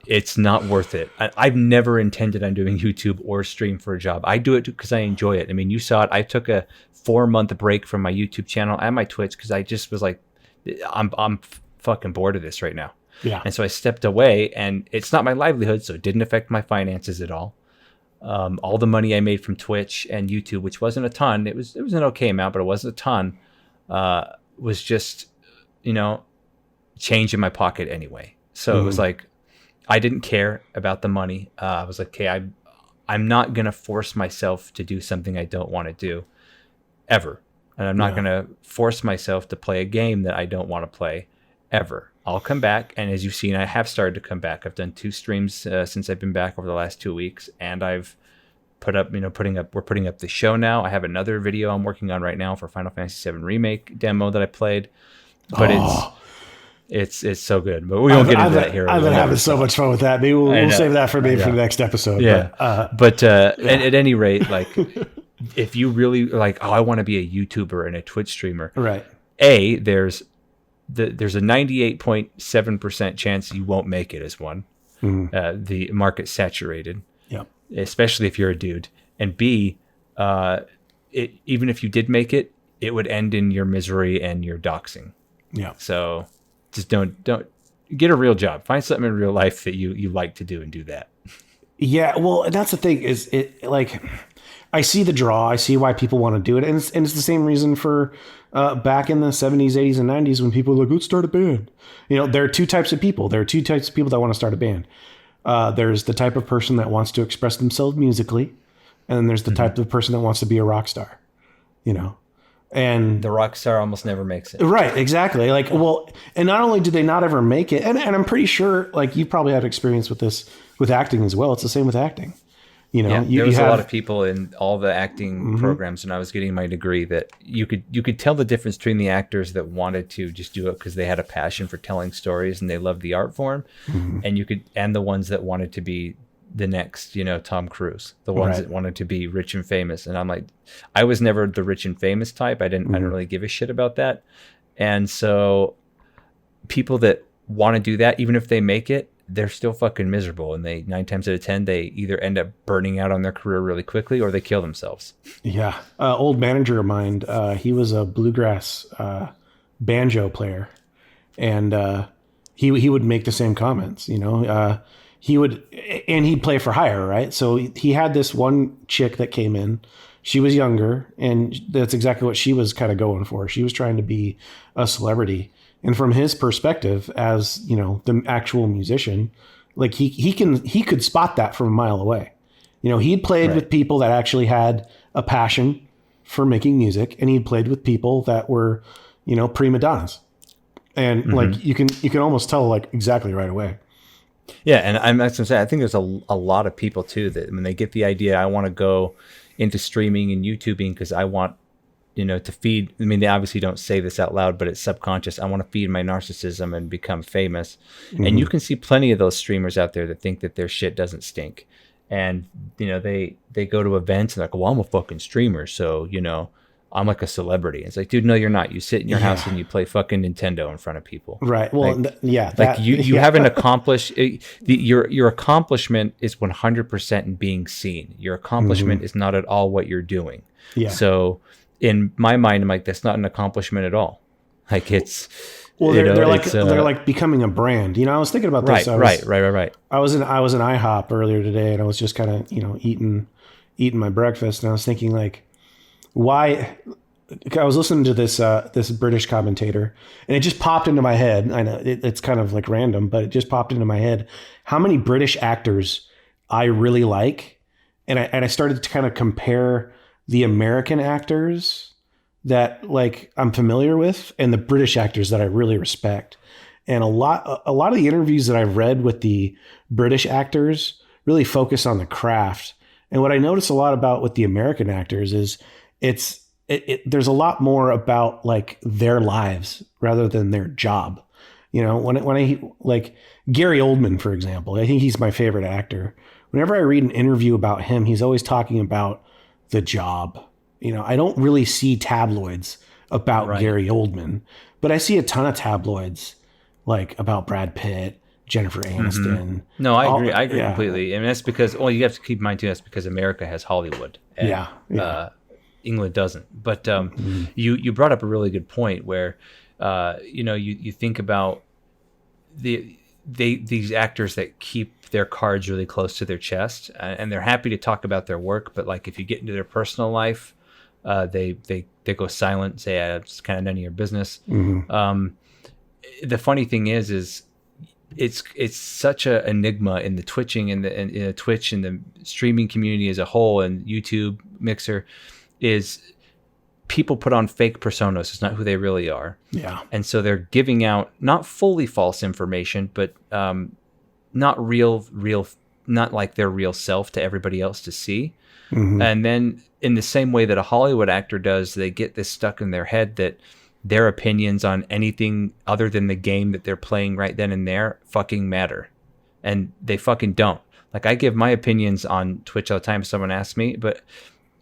it's not worth it. I've never intended on doing YouTube or stream for a job. I do it because I enjoy it. I mean, you saw it. I took a 4-month break from my YouTube channel and my Twitch because I just was like, I'm fucking bored of this right now. Yeah. And so I stepped away, and it's not my livelihood, so it didn't affect my finances at all. All the money I made from Twitch and YouTube, which wasn't a ton, it was an okay amount, but it wasn't a ton, was just, change in my pocket anyway. So it was like, I didn't care about the money. I was like, okay, I'm not going to force myself to do something I don't want to do ever. And I'm not going to force myself to play a game that I don't want to play ever. I'll come back, and as you've seen, I have started to come back. I've done 2 streams since I've been back over the last 2 weeks, and I've put up, we're putting up the show now. I have another video I'm working on right now for Final Fantasy VII Remake demo that I played, but it's so good. But we won't get into that here. I've been having so much fun with that. Maybe we'll save that for the next episode. Yeah, but at any rate, like if you really like, I want to be a YouTuber and a Twitch streamer, right? There's a 98.7% chance you won't make it as one. The market's saturated, especially if you're a dude. And B, even if you did make it, it would end in your misery and your doxing. Yeah. So just don't get a real job. Find something in real life that you like to do and do that. Yeah. Well, and that's the thing is it like, I see the draw. I see why people want to do it. And it's the same reason for back in the 70s, 80s, and 90s when people were like, let's start a band. There are 2 types of people. There are 2 types of people that want to start a band. There's the type of person that wants to express themselves musically. And then there's the type of person that wants to be a rock star, And the rock star almost never makes it. Right, exactly. Like, well, and not only do they not ever make it, and I'm pretty sure, like, you've probably had experience with this with acting as well. It's the same with acting. There was a lot of people in all the acting programs when I was getting my degree that you could tell the difference between the actors that wanted to just do it because they had a passion for telling stories and they loved the art form, and the ones that wanted to be the next, Tom Cruise, the ones Right. that wanted to be rich and famous. And I'm like, I was never the rich and famous type. I didn't really give a shit about that. And so people that want to do that, even if they make it, they're still fucking miserable. And 9 times out of 10, they either end up burning out on their career really quickly or they kill themselves. Yeah. Old manager of mine, he was a bluegrass banjo player. And he would make the same comments, he'd play for hire, right? So he had this one chick that came in. She was younger, and that's exactly what she was kind of going for. She was trying to be a celebrity. And from his perspective as, the actual musician, like he could spot that from a mile away. He'd played with people that actually had a passion for making music, and he'd played with people that were, prima donnas. And like you can almost tell like exactly right away. Yeah, and I'm going to say I think there's a lot of people too that when they get the idea, I want to go into streaming and YouTubing because I want to feed. I mean, they obviously don't say this out loud, but it's subconscious. I want to feed my narcissism and become famous. And you can see plenty of those streamers out there that think that their shit doesn't stink, and they go to events and they're like, well, I'm a fucking streamer, so I'm like a celebrity. It's like, dude, no, you're not. You sit in your house and you play fucking Nintendo in front of people. Right. Well, you haven't accomplished your accomplishment is 100% in being seen. Your accomplishment is not at all what you're doing. Yeah. So in my mind, I'm like, that's not an accomplishment at all. Like it's, they're like becoming a brand. I was thinking about this. Right. I was in IHOP earlier today, and I was just kind of, eating my breakfast, and I was thinking like, why? I was listening to this British commentator, and it just popped into my head. I know it's kind of like random, but it just popped into my head. How many British actors I really like, and I started to kind of compare the American actors that like I'm familiar with and the British actors that I really respect. And a lot of the interviews that I've read with the British actors really focus on the craft. And what I notice a lot about with the American actors is there's a lot more about like their lives rather than their job. When I like Gary Oldman, for example, I think he's my favorite actor. Whenever I read an interview about him, he's always talking about the job. I don't really see tabloids about Gary Oldman, but I see a ton of tabloids like about Brad Pitt, Jennifer Aniston. No, I agree. I agree completely. And that's because, you have to keep in mind too, that's because America has Hollywood. And, England doesn't. But you brought up a really good point where, you think about these actors that keep their cards really close to their chest, and they're happy to talk about their work. But like if you get into their personal life, they go silent, say it's kind of none of your business. The funny thing is it's such a enigma in the twitching and in Twitch and the streaming community as a whole, and YouTube, Mixer, is people put on fake personas. It's not who they really are. Yeah. And so they're giving out not fully false information, but not real, not like their real self to everybody else to see. And then in the same way that a Hollywood actor does, they get this stuck in their head that their opinions on anything other than the game that they're playing right then and there fucking matter. And they fucking don't. Like I give my opinions on Twitch all the time if someone asks me, but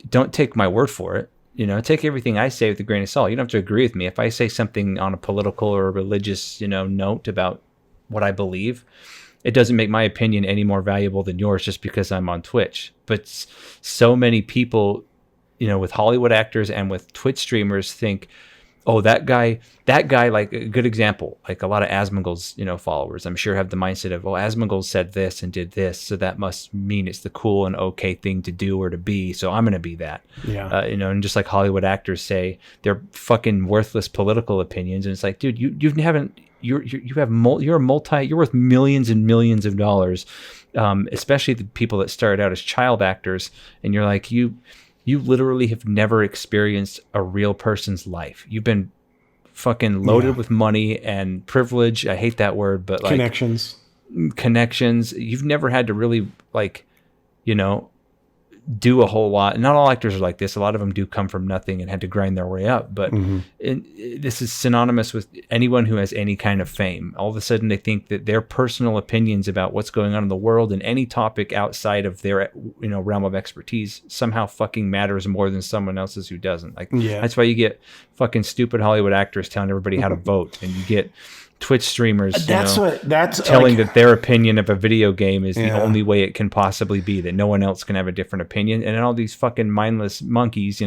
don't take my word for it. Take everything I say with a grain of salt. You don't have to agree with me. If I say something on a political or religious, note about what I believe, it doesn't make my opinion any more valuable than yours just because I'm on Twitch. But so many people, with Hollywood actors and with Twitch streamers think, oh, that guy, like a good example, like a lot of Asmongold's, followers, I'm sure have the mindset of, Asmongold said this and did this, so that must mean it's the cool and okay thing to do or to be, so I'm going to be that. Yeah. And just like Hollywood actors say, they're fucking worthless political opinions, and it's like, dude, you're worth millions and millions of dollars, especially the people that started out as child actors, and you're like, you literally have never experienced a real person's life. You've been fucking loaded with money and privilege. I hate that word, but like connections. You've never had to really like, do a whole lot. Not all actors are like this. A lot of them do come from nothing and had to grind their way up. But this is synonymous with anyone who has any kind of fame. All of a sudden, they think that their personal opinions about what's going on in the world and any topic outside of their realm of expertise somehow fucking matters more than someone else's who doesn't. Like that's why you get fucking stupid Hollywood actors telling everybody how to vote, and you get Twitch streamers telling that their opinion of a video game is the only way it can possibly be, that no one else can have a different opinion, and then all these fucking mindless monkeys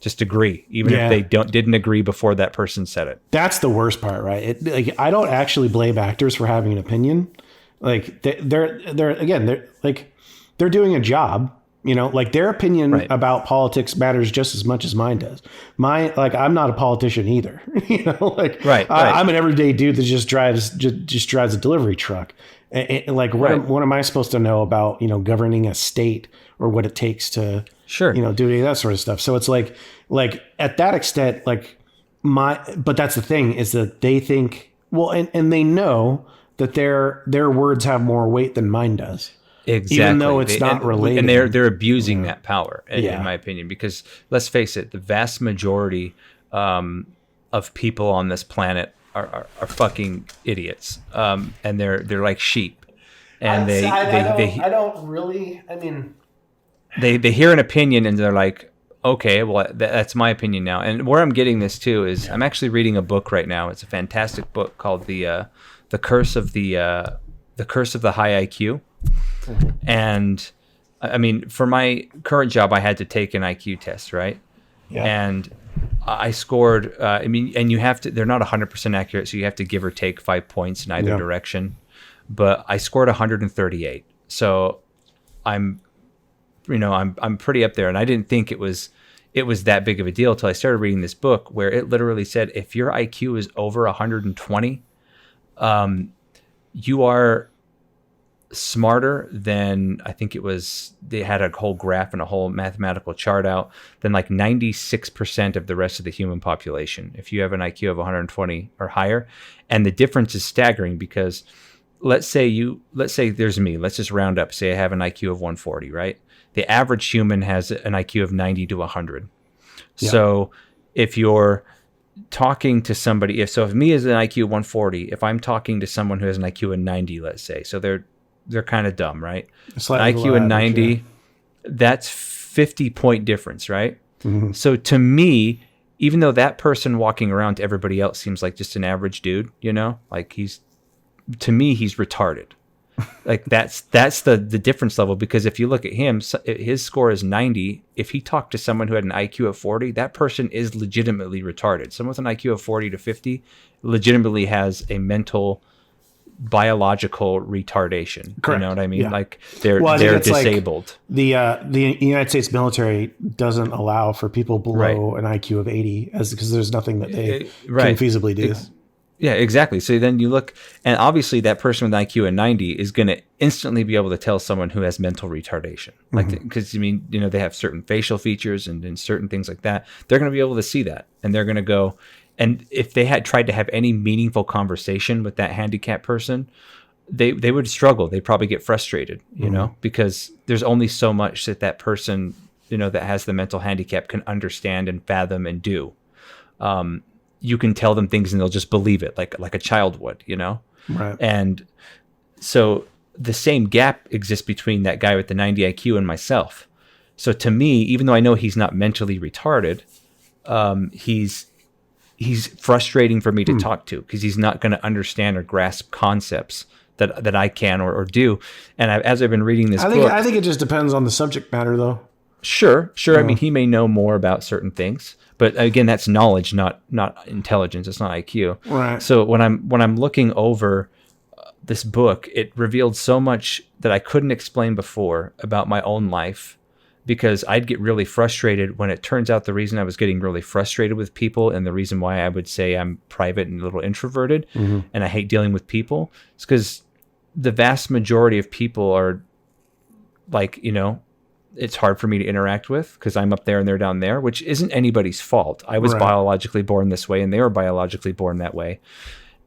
just agree even if they didn't agree before that person said it. That's the worst part, right? I don't actually blame actors for having an opinion. Like they're doing a job. Their opinion about politics matters just as much as mine does. I'm not a politician either. I'm an everyday dude that just drives a delivery truck. What am I supposed to know about, governing a state or what it takes to, do any of that sort of stuff. So it's like at that extent, but that's the thing, is that they think, and they know that their words have more weight than mine does. Exactly. Even though it's not related. And they're abusing that power, in my opinion, because let's face it, the vast majority of people on this planet are fucking idiots. And they're like sheep. And they hear an opinion and they're like, okay, well, that's my opinion now. And where I'm getting this too is I'm actually reading a book right now. It's a fantastic book called The Curse of the High IQ. And I mean, for my current job, I had to take an IQ test, right? Yeah. And I scored, and you have to, they're not 100% accurate, so you have to give or take 5 points in either direction. But I scored 138. So I'm pretty up there. And I didn't think it was that big of a deal until I started reading this book, where it literally said, if your IQ is over 120, you are smarter than, I think it was, they had a whole graph and a whole mathematical chart out, than like 96% of the rest of the human population, if you have an IQ of 120 or higher. And the difference is staggering, because let's say there's me, let's just round up, say I have an IQ of 140, right? The average human has an IQ of 90 to 100. Yeah. So if you're talking to somebody, if me as an IQ of 140, if I'm talking to someone who has an IQ of 90, let's say, so they're kind of dumb, right? An IQ of 90, that's 50-point difference, right? Mm-hmm. So to me, even though that person walking around to everybody else seems like just an average dude, like to me, he's retarded. Like that's the difference level, because if you look at him, his score is 90. If he talked to someone who had an IQ of 40, that person is legitimately retarded. Someone with an IQ of 40 to 50 legitimately has a mental, biological retardation. Correct. You know what I mean? Yeah. Like they're disabled. Like the United States military doesn't allow for people below an IQ of 80, because there's nothing that they can feasibly do. Yeah, exactly. So then you look, and obviously that person with an IQ of 90 is going to instantly be able to tell someone who has mental retardation. Like, because they have certain facial features and certain things like that. They're going to be able to see that, and they're going to go. And if they had tried to have any meaningful conversation with that handicapped person, they would struggle. They'd probably get frustrated, because there's only so much that person, that has the mental handicap can understand and fathom and do. You can tell them things and they'll just believe it, like a child would, Right. And so the same gap exists between that guy with the 90 IQ and myself. So to me, even though I know he's not mentally retarded, he's frustrating for me to talk to, because he's not going to understand or grasp concepts that I can or do. And as I've been reading this book, I think it just depends on the subject matter, though. Sure. I mean, he may know more about certain things, but again, that's knowledge, not intelligence. It's not IQ. Right. So when I'm looking over this book, it revealed so much that I couldn't explain before about my own life, because I'd get really frustrated when it turns out the reason I was getting really frustrated with people, and the reason why I would say I'm private and a little introverted and I hate dealing with people, is because the vast majority of people are like, it's hard for me to interact with, because I'm up there and they're down there, which isn't anybody's fault. I was biologically born this way and they were biologically born that way.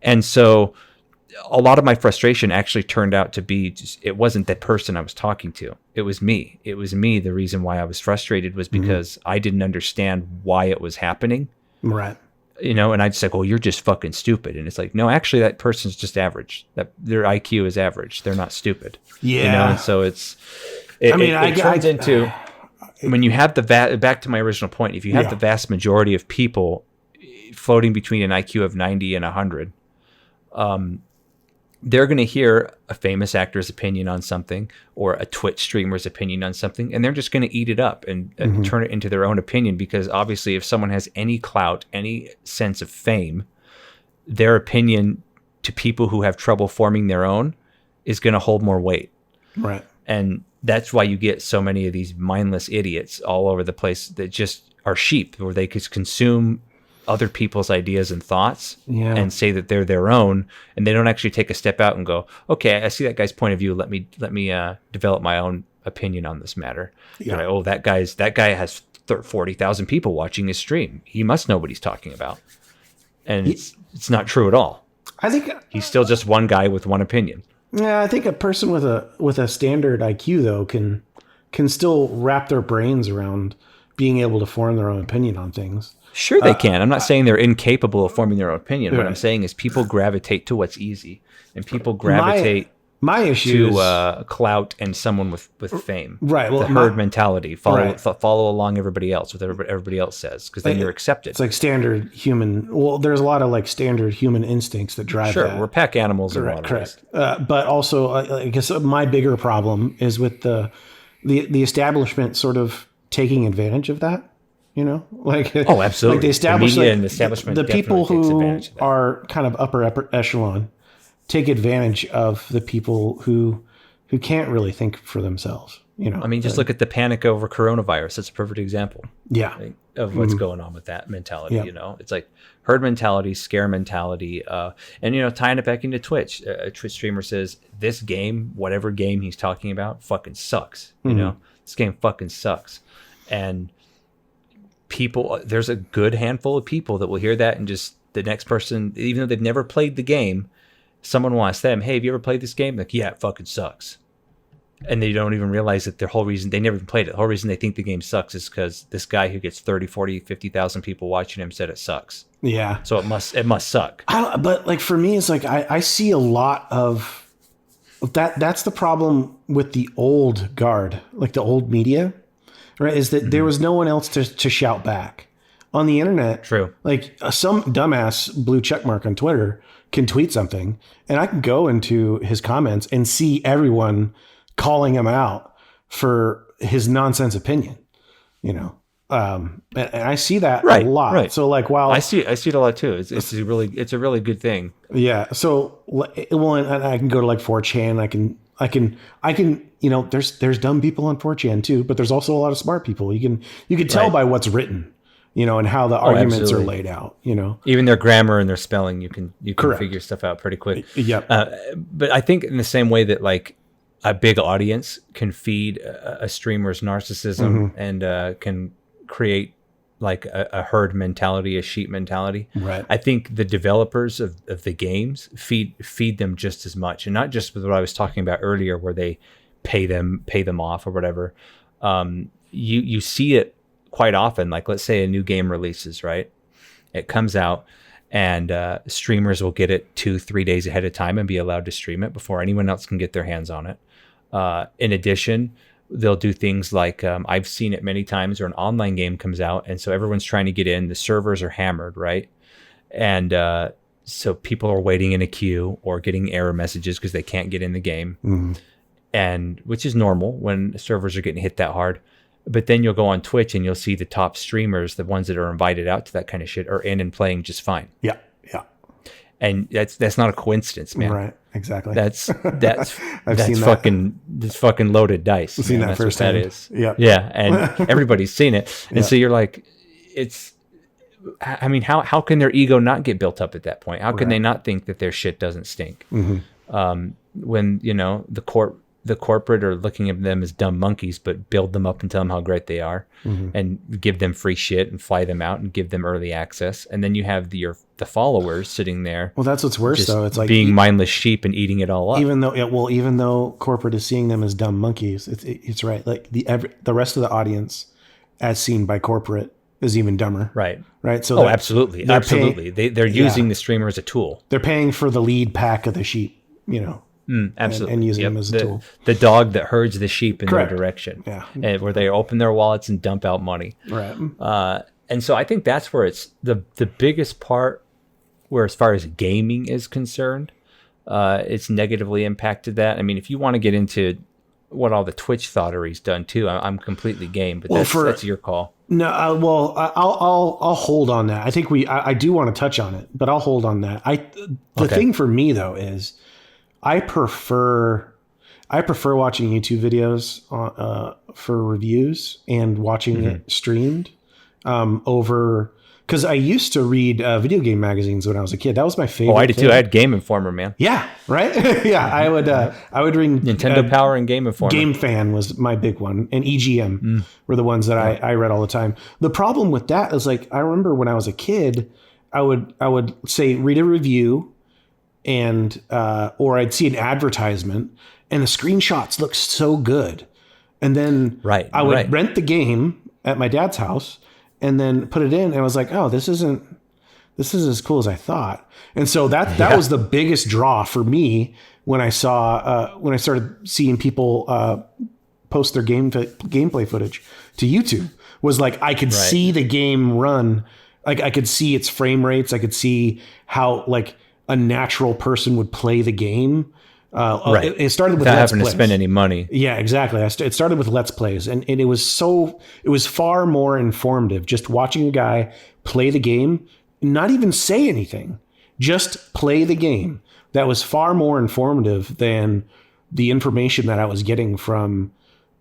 And so a lot of my frustration actually turned out to be just, it wasn't that person I was talking to. It was me. It was me. The reason why I was frustrated was because I didn't understand why it was happening. Right. You know, and I'd just like, well, you're just fucking stupid. And it's like, no, actually that person's just average. That their IQ is average. They're not stupid. Yeah. You know, and so it turns into when you have back to my original point, if you have the vast majority of people floating between an IQ of 90 and 100, they're going to hear a famous actor's opinion on something or a Twitch streamer's opinion on something, and they're just going to eat it up and turn it into their own opinion, because obviously if someone has any clout, any sense of fame, their opinion to people who have trouble forming their own is going to hold more weight. Right. And that's why you get so many of these mindless idiots all over the place that just are sheep, where they could consume other people's ideas and thoughts and say that they're their own, and they don't actually take a step out and go, okay, I see that guy's point of view. Let me develop my own opinion on this matter. Yeah. Like, oh, that guy has 40,000 people watching his stream. He must know what he's talking about. And it's not true at all. I think he's still just one guy with one opinion. Yeah, I think a person with a standard IQ though can still wrap their brains around being able to form their own opinion on things. Sure, they can. I'm not saying they're incapable of forming their own opinion. What I'm saying is people gravitate to what's easy, and people gravitate my issue to clout and someone with fame. Right. Well, the herd mentality. Follow along everybody else with everybody else says, because then you're accepted. It's like standard human. Well, there's a lot of like standard human instincts that drive that. Sure, we're pack animals in a lot of ways. But also, I guess my bigger problem is with the establishment sort of taking advantage of that. You know, like absolutely. Like the establishment, establishment, the people who are kind of upper echelon take advantage of the people who can't really think for themselves. You know, I mean, just look at the panic over coronavirus. That's a perfect example. Yeah, of what's going on with that mentality. You know, it's like herd mentality, scare mentality, and you know, tying it back into Twitch. A Twitch streamer says this game, whatever game he's talking about, fucking sucks. You know, this game fucking sucks, and people, there's a good handful of people that will hear that and just the next person, even though they've never played the game, someone will ask them, hey, have you ever played this game? Like, yeah, it fucking sucks. And they don't even realize that their whole reason, they never even played it. The whole reason they think the game sucks is because this guy who gets 30, 40, 50,000 people watching him said it sucks. Yeah. So it must suck. But like for me, it's like I see a lot of that. That's the problem with the old guard, like the old media. Right, is that there was no one else to shout back on the internet. True. Like some dumbass blue checkmark on Twitter can tweet something, and I can go into his comments and see everyone calling him out for his nonsense opinion. You know, and I see that a lot. Right. So like, while I see it a lot too. It's a really good thing. Yeah. So and I can go to like 4chan. I can, you know, there's dumb people on 4chan too, but there's also a lot of smart people. You can tell by what's written, you know, and how the arguments are laid out, you know, even their grammar and their spelling, you can figure stuff out pretty quick. Yep. But I think in the same way that like a big audience can feed a streamer's narcissism and can create like a herd mentality, a sheep mentality. Right. I think the developers of the games feed them just as much, and not just with what I was talking about earlier, where they pay them off or whatever. You see it quite often. Like, let's say a new game releases, right? It comes out, and streamers will get it 2-3 days ahead of time and be allowed to stream it before anyone else can get their hands on it. In addition, they'll do things like I've seen it many times where an online game comes out, and so everyone's trying to get in. The servers are hammered, right? And so people are waiting in a queue or getting error messages because they can't get in the game, and which is normal when servers are getting hit that hard. But then you'll go on Twitch and you'll see the top streamers, the ones that are invited out to that kind of shit, are in and playing just fine. Yeah. And that's not a coincidence, man. Right. Exactly. That's fucking loaded dice. I've seen that firsthand. That is. Yeah. Yeah. And everybody's seen it. And so you're like, I mean, how can their ego not get built up at that point? How can they not think that their shit doesn't stink? When, you know, the the corporate are looking at them as dumb monkeys, but build them up and tell them how great they are, and give them free shit and fly them out and give them early access. And then you have the followers sitting there. Well, that's what's worse, though. It's like being mindless sheep and eating it all up. Even though corporate is seeing them as dumb monkeys, it's right. Like the rest of the audience, as seen by corporate, is even dumber. Right. So absolutely. They're using the streamer as a tool. They're paying for the lead pack of the sheep, absolutely, and using them as a tool. The dog that herds the sheep in Correct. their direction. Yeah. And where they open their wallets and dump out money. Right. And so I think that's where it's the biggest part, where as far as gaming is concerned, it's negatively impacted that. I mean, if you want to get into what all the Twitch thottery's done too, I'm completely game, but that's your call. No, I'll hold on that. I think I do want to touch on it, but I'll hold on that. The thing for me though is I prefer watching YouTube videos for reviews and watching it streamed over. Because I used to read video game magazines when I was a kid. That was my favorite. Oh, I did too. I had Game Informer, man. Yeah, right. Yeah, I would read Nintendo Power and Game Informer. Game Fan was my big one, and EGM were the ones that I read all the time. The problem with that is, like, I remember when I was a kid, I would say read a review, and or I'd see an advertisement, and the screenshots looked so good, and then I would rent the game at my dad's house. And then put it in, and I was like, "Oh, this isn't as cool as I thought." And so that was the biggest draw for me when I started seeing people post their gameplay footage to YouTube. Was like I could see the game run, like I could see its frame rates, I could see how like a natural person would play the game. It started with without Let's having Plays. to spend any money. Yeah, exactly. It started with Let's Plays, and it was far more informative just watching a guy play the game, not even say anything, just play the game. That was far more informative than the information that I was getting from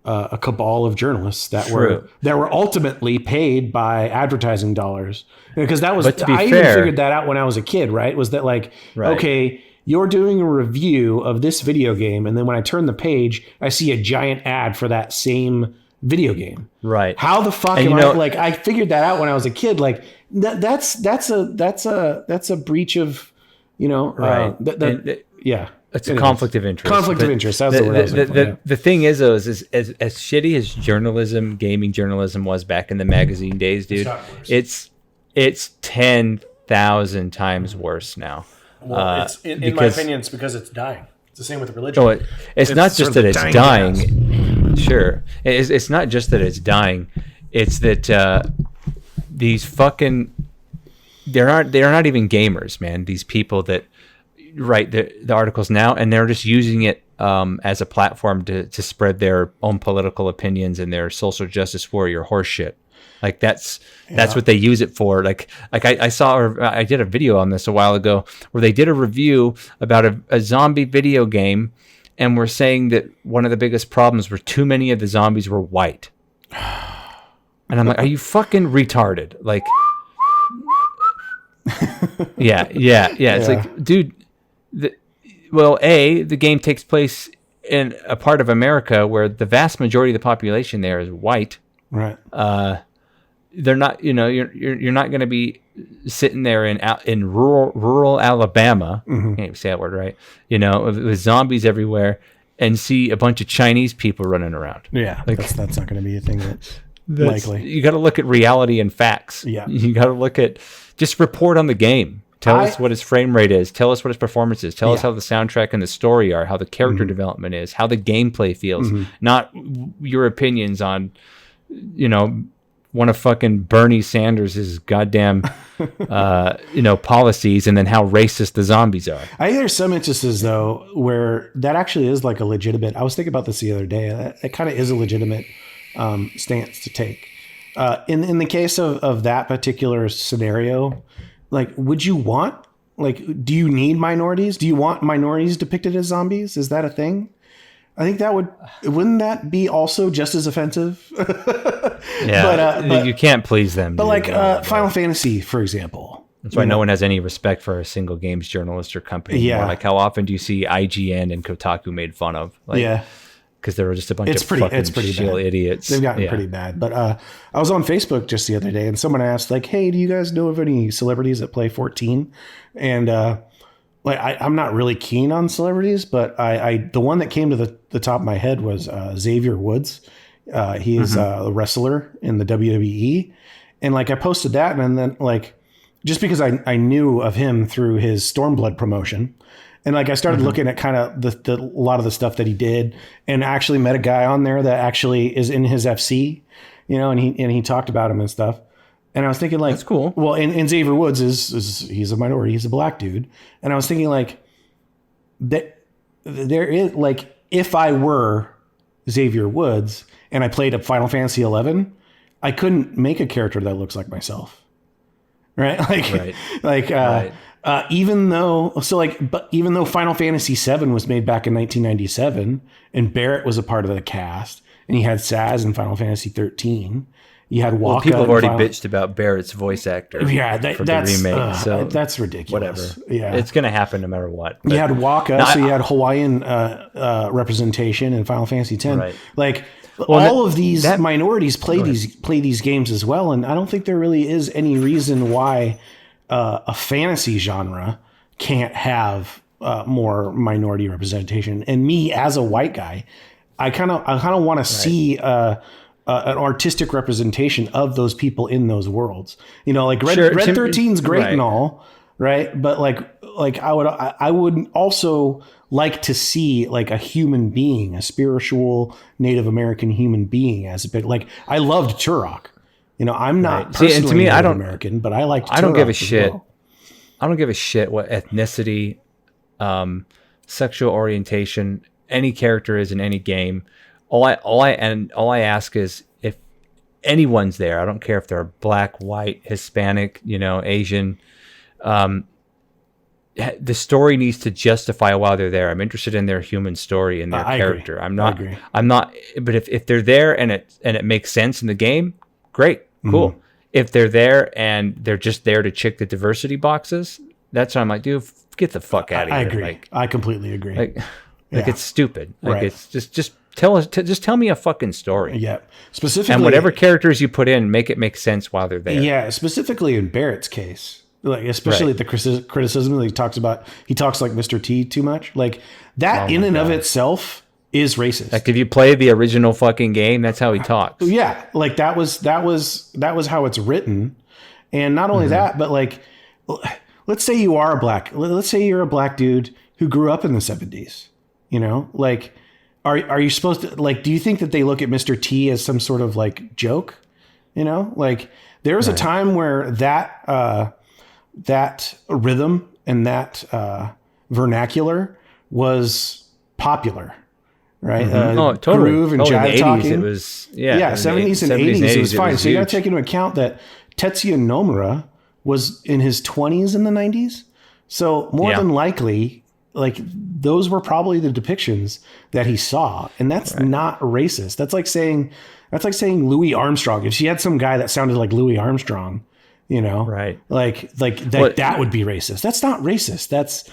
a cabal of journalists that were ultimately paid by advertising dollars. Because that was even figured that out when I was a kid. Right? Was that like okay? You're doing a review of this video game, and then when I turn the page, I see a giant ad for that same video game. Right. How the fuck am I like? I figured that out when I was a kid. Like that's a breach of, yeah. It's a conflict of interest. Conflict of interest. That's the word I was looking for. The thing is, though, is as shitty as gaming journalism was back in the magazine days, dude, it's 10,000 times worse now. Well, in my opinion, it's because it's dying. It's the same with religion. No, it's not just that it's dying. Sure. It's not just that it's dying. It's that these fucking... They're not even gamers, man. These people that write the articles now, and they're just using it as a platform to spread their own political opinions and their social justice warrior horseshit. Like that's what they use it for. Like I did a video on this a while ago where they did a review about a zombie video game, and were saying that one of the biggest problems were too many of the zombies were white. And I'm like, are you fucking retarded? Like, yeah. It's like, dude, the game takes place in a part of America where the vast majority of the population there is white. Right. They're not, you're not going to be sitting there in rural Alabama. Can't even say that word right. With zombies everywhere, and see a bunch of Chinese people running around. Yeah, like, that's not going to be a thing that's likely. You got to look at reality and facts. Yeah, you got to just report on the game. Tell us what its frame rate is. Tell us what its performance is. Tell us how the soundtrack and the story are. How the character development is. How the gameplay feels. Not your opinions on, one of fucking Bernie Sanders' goddamn, policies, and then how racist the zombies are. I think there's some instances, though, where that actually is like a legitimate... I was thinking about this the other day. It kind of is a legitimate stance to take. In the case of that particular scenario, like, would you want... Like, do you need minorities? Do you want minorities depicted as zombies? Is that a thing? I think wouldn't that be also just as offensive? Yeah, but you can't please them. But Final Fantasy, for example. That's why no one has any respect for a single games journalist or company. Yeah. Like, how often do you see IGN and Kotaku made fun of? Like, yeah. because there were just a bunch of fucking shill bad. idiots. They've gotten pretty bad. But I was on Facebook just the other day, and someone asked, like, "Hey, do you guys know of any celebrities that play 14?" And like, I'm not really keen on celebrities, but the one that came to the top of my head was Xavier Woods. He is a wrestler in the WWE, and like I posted that, and then like just because I knew of him through his Stormblood promotion. And like I started looking at kind of a lot of the stuff that he did, and actually met a guy on there that actually is in his FC, you know, and he talked about him and stuff. And I was thinking like, that's cool. Well, and Xavier Woods he's a minority, he's a black dude. And I was thinking like that there is like, if I were Xavier Woods and I played a Final Fantasy 11, I couldn't make a character that looks like myself. Right. Right. Even though Final Fantasy VII was made back in 1997 and Barrett was a part of the cast, and you had Saz in Final Fantasy 13, you had Waka. Well, people have already bitched about Barrett's voice actor. Yeah, that's the remake. So that's ridiculous. Whatever. Yeah, it's going to happen no matter what. You had Waka, so you had Hawaiian representation in Final Fantasy X. Right. Like all of these minorities play these games as well, and I don't think there really is any reason why a fantasy genre can't have more minority representation. And me as a white guy, I kind of want to see an artistic representation of those people in those worlds. You know, like Red 13's great and all, right? But like I would also like to see like a human being, a spiritual Native American human being as a bit. Like I loved Turok. You know, I'm not personally Native American, but I liked Turok. I don't give a shit. Well. I don't give a shit what ethnicity, sexual orientation any character is in any game. All I ask is if anyone's there. I don't care if they're black, white, Hispanic, you know, Asian. The story needs to justify why they're there. I'm interested in their human story and their character. Agree. I'm not. But if they're there and it makes sense in the game, great, cool. Mm-hmm. If they're there and they're just there to check the diversity boxes, that's what I'm like, dude, get the fuck out of here. I agree. Like, I completely agree. Like it's stupid. Like it's just tell me a fucking story. Yeah. Specifically, and whatever characters you put in, make it make sense while they're there. Yeah. Specifically in Barrett's case, like especially the criticism that he talks like Mr. T too much. Like that of itself is racist. Like if you play the original fucking game, that's how he talks. Yeah. Like that was how it's written. And not only that, but like, let's say you're a black dude who grew up in the 70s, you know, like, are you supposed to, like, do you think that they look at Mr. T as some sort of like joke? You know, like there was a time where that rhythm and that vernacular was popular. Right. Totally. Groove and jive talking. It was, 70s and 80s, it was fine. So you got to take into account that Tetsuya Nomura was in his 20s in the 90s. So more than likely, like those were probably the depictions that he saw. And that's not racist. That's like saying Louis Armstrong. If she had some guy that sounded like Louis Armstrong, you know, that would be racist. That's not racist. That's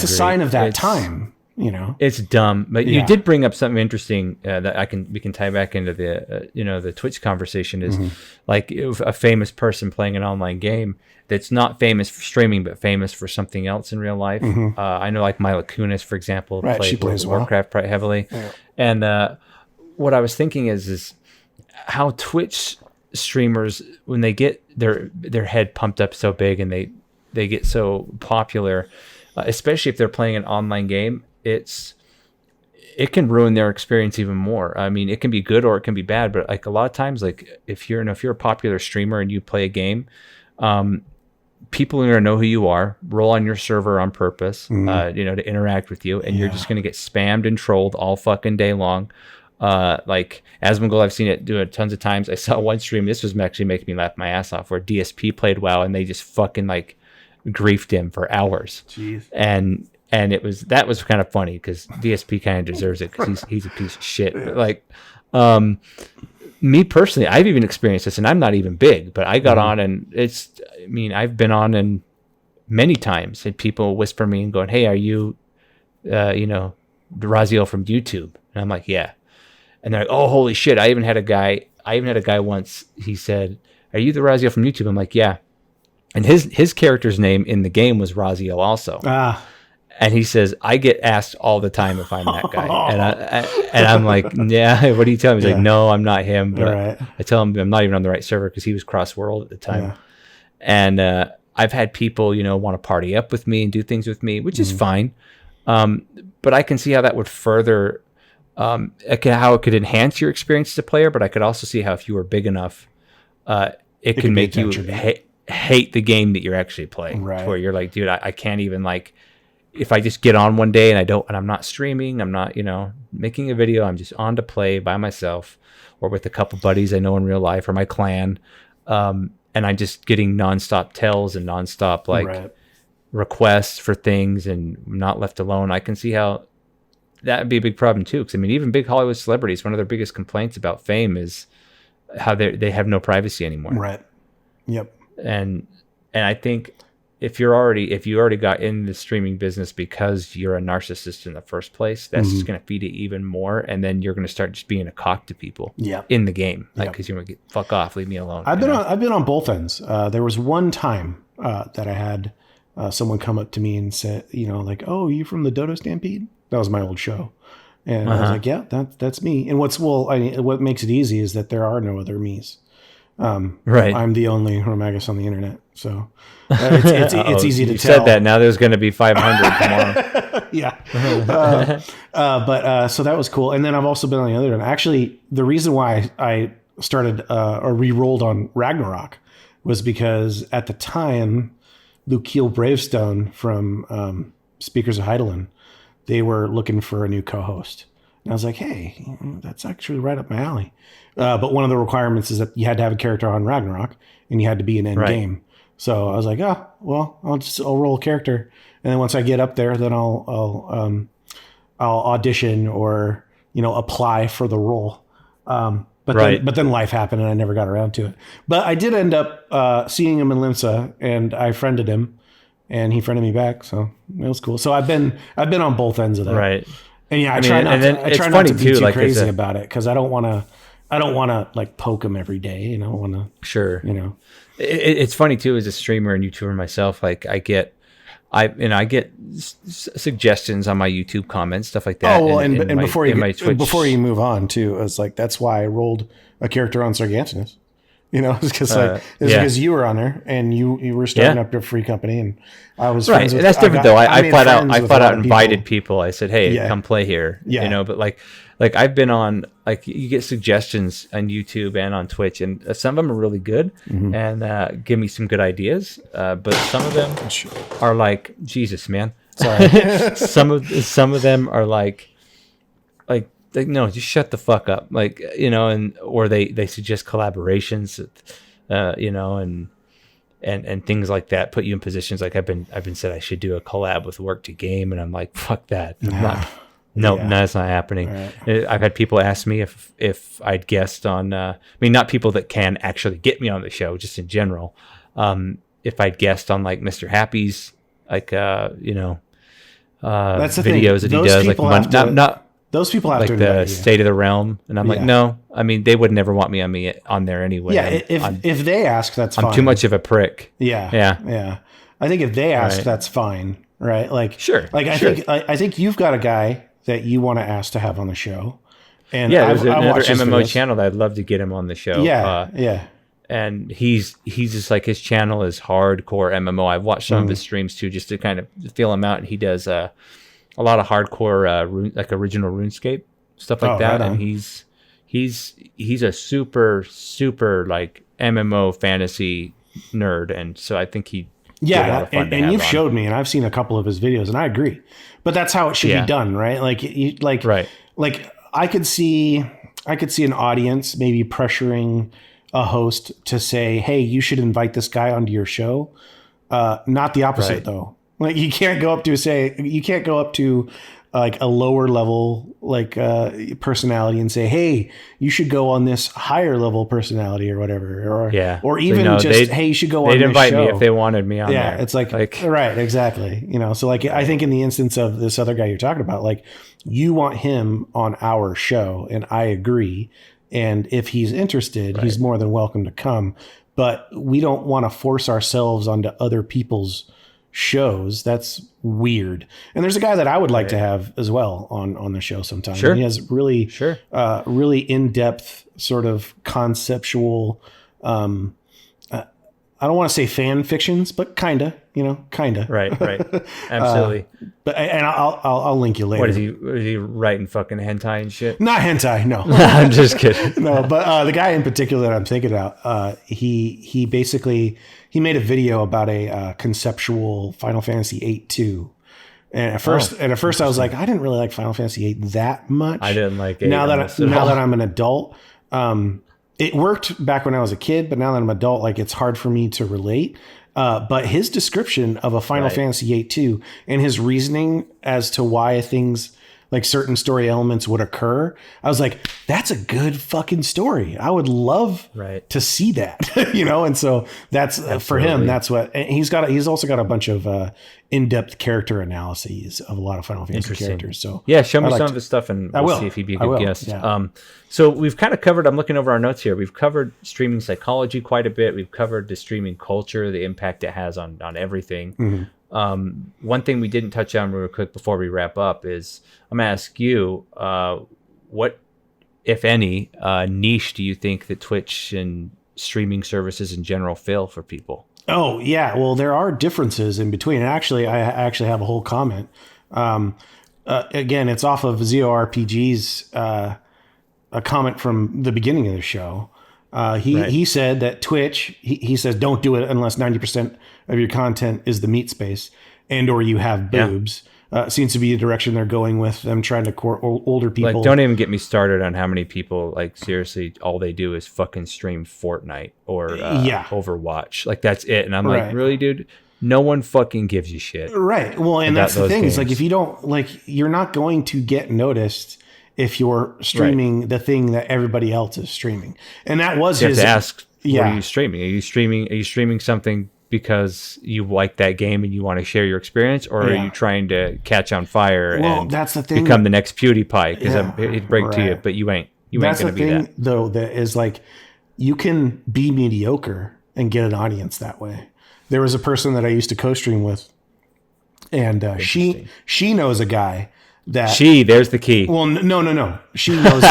a sign of that time. You know, it's dumb, but you did bring up something interesting that we can tie back into the the Twitch conversation is like a famous person playing an online game that's not famous for streaming but famous for something else in real life. I know like Mila Kunis, for example, she plays Warcraft quite heavily, and what I was thinking is how Twitch streamers, when they get their head pumped up so big and they get so popular, especially if they're playing an online game. It can ruin their experience even more. I mean, it can be good or it can be bad, but like a lot of times, like if you're a popular streamer and you play a game, people are going to know who you are, roll on your server on purpose, to interact with you, and you're just going to get spammed and trolled all fucking day long. Like Asmongold, I've seen it do it tons of times. I saw one stream. This was actually making me laugh my ass off, where DSP played WoW and they just fucking like griefed him for hours. Jeez. And that was kind of funny because DSP kind of deserves it because he's a piece of shit. But like, me personally, I've even experienced this, and I'm not even big, but I got on, and I've been on and many times, and people whisper me and going, "Hey, are you, Raziel from YouTube?" And And I'm like, yeah. And they're like, oh, holy shit. I even had a guy once. He said, are you the Raziel from YouTube? I'm like, yeah. And his character's name in the game was Raziel also. And he says, I get asked all the time if I'm that guy. And I'm like, yeah, what do you tell him? He's like, no, I'm not him. But I tell him I'm not even on the right server because he was cross-world at the time. Yeah. And I've had people, want to party up with me and do things with me, which is fine. But I can see how that would further, how it could enhance your experience as a player. But I could also see how if you were big enough, it can make you hate the game that you're actually playing. Right. Where you're like, dude, I can't even if I just get on one day and I'm not streaming, I'm not, making a video, I'm just on to play by myself or with a couple buddies I know in real life or my clan. And I'm just getting nonstop tells and nonstop requests for things and not left alone. I can see how that would be a big problem too. Cause even big Hollywood celebrities, one of their biggest complaints about fame is how they have no privacy anymore. Right. Yep. And I think if you already got in the streaming business because you're a narcissist in the first place, that's just going to feed it even more. And then you're going to start just being a cock to people in the game. Cause you're going to get fuck off, leave me alone. I've been on both ends. There was one time that I had someone come up to me and said, oh, you from the Dodo Stampede? That was my old show. And I was like, yeah, that's me. And what makes it easy is that there are no other me's. Right. I'm the only Rhomagus on the internet. So it's easy to tell. You said that. Now there's going to be 500 tomorrow. Yeah. So that was cool. And then I've also been on the other end. Actually, the reason why I started or re-rolled on Ragnarok was because at the time, Lukiel Bravestone from Speakers of Heidelin, they were looking for a new co-host. And I was like, hey, that's actually right up my alley. But one of the requirements is that you had to have a character on Ragnarok and you had to be an end game. So I was like, I'll roll a character. And then once I get up there, then I'll audition or, apply for the role. But then life happened and I never got around to it. But I did end up seeing him in Limsa and I friended him and he friended me back. So it was cool. So I've been on both ends of that. Right. And yeah, I try not to be too crazy about it because I don't want to poke him every day. I want to. Sure. It's funny too as a streamer and YouTuber myself. I get suggestions on my YouTube comments, stuff like that. Oh well, before you move on too, it's like that's why I rolled a character on Sargantinus. It's because you were on there and you were starting up your free company and I was friends with, that's different though. I flat out invited people. I said, hey, come play here. Yeah. But like I've been on, you get suggestions on YouTube and on Twitch and some of them are really good and give me some good ideas. But some of them are like, Jesus, man. Sorry. some of them are like, no, just shut the fuck up. Or they suggest collaborations, and things like that, put you in positions like I've been said I should do a collab with Work to Game. And I'm like, fuck that. That's not happening. Right. I've had people ask me if I'd guest on, not people that can actually get me on the show, just in general. If I'd guest on Mr. Happy's, that's the videos thing. That he does, those people have to the State of the Realm, and I'm like, no. They would never want me on there anyway. Yeah, if they ask, that's fine. I'm too much of a prick. Yeah. I think if they ask, that's fine, right? Sure. I think you've got a guy that you want to ask to have on the show, and there's another MMO channel that I'd love to get him on the show. Yeah. And he's just his channel is hardcore MMO. I've watched some of his streams too, just to kind of feel him out. And he does a lot of hardcore original RuneScape stuff like that. Right, and he's a super MMO fantasy nerd, and so I think he and you've showed me, and I've seen a couple of his videos, and I agree. But that's how it should be done, right? I could see an audience maybe pressuring a host to say, "Hey, you should invite this guy onto your show." Not the opposite though. Like you can't go up to like a lower level personality and say, hey, you should go on this higher level personality or whatever, or even hey, you should go on this show. They'd invite me if they wanted me on there. Yeah, it's like right, exactly. So like I think in the instance of this other guy you're talking about, like you want him on our show, and I agree. And if he's interested, he's more than welcome to come. But we don't want to force ourselves onto other people's shows. That's weird. And there's a guy that I would like to have as well on the show sometime. Sure. He has really really in-depth sort of conceptual I don't want to say fan fictions, but kinda. Right. Absolutely. And I'll link you later. What is he writing fucking hentai and shit? Not hentai, no. I'm just kidding. No, but the guy in particular that I'm thinking about, he basically made a video about a conceptual Final Fantasy VIII-2. And at first I was like, I didn't really like Final Fantasy VIII that much. I didn't like it. Now that I'm an adult, it worked back when I was a kid, but now that I'm an adult, like it's hard for me to relate. But his description of a Final Fantasy VIII-2 and his reasoning as to why things like certain story elements would occur, I was like, that's a good fucking story. I would love to see that, And so that's for him. That's what he's got. He's also got a bunch of in-depth character analyses of a lot of Final Fantasy characters. So yeah, show me some of his stuff, and we'll see if he'd be a good guest. Yeah. So we've kind of covered. I'm looking over our notes here. We've covered streaming psychology quite a bit. We've covered the streaming culture, the impact it has on everything. Mm-hmm. One thing we didn't touch on real quick before we wrap up is I'm going to ask you, what, if any, niche do you think that Twitch and streaming services in general fill for people? Oh, yeah. Well, there are differences in between. And actually, I actually have a whole comment. Again, it's off of ZORPG's a comment from the beginning of the show. He said that Twitch, he says, don't do it unless 90% of your content is the meat space and or you have boobs. Seems to be the direction they're going with them trying to court older people. Like, don't even get me started on how many people, like, seriously, all they do is fucking stream Fortnite or Overwatch. Like, that's it. And I'm like, really, dude? No one fucking gives you shit. Right. Well, and that's the thing. Is like, if you don't, like, you're not going to get noticed if you're streaming the thing that everybody else is streaming. And that was you have to ask, what are you streaming? Are you streaming something because you like that game and you want to share your experience, or are you trying to catch on fire and that's the thing, become the next PewDiePie? Because it'd break to you, but you ain't. That's going to be that. Though, that is like, you can be mediocre and get an audience that way. There was a person that I used to co-stream with, and she knows a guy that there's the key. Well, no. She knows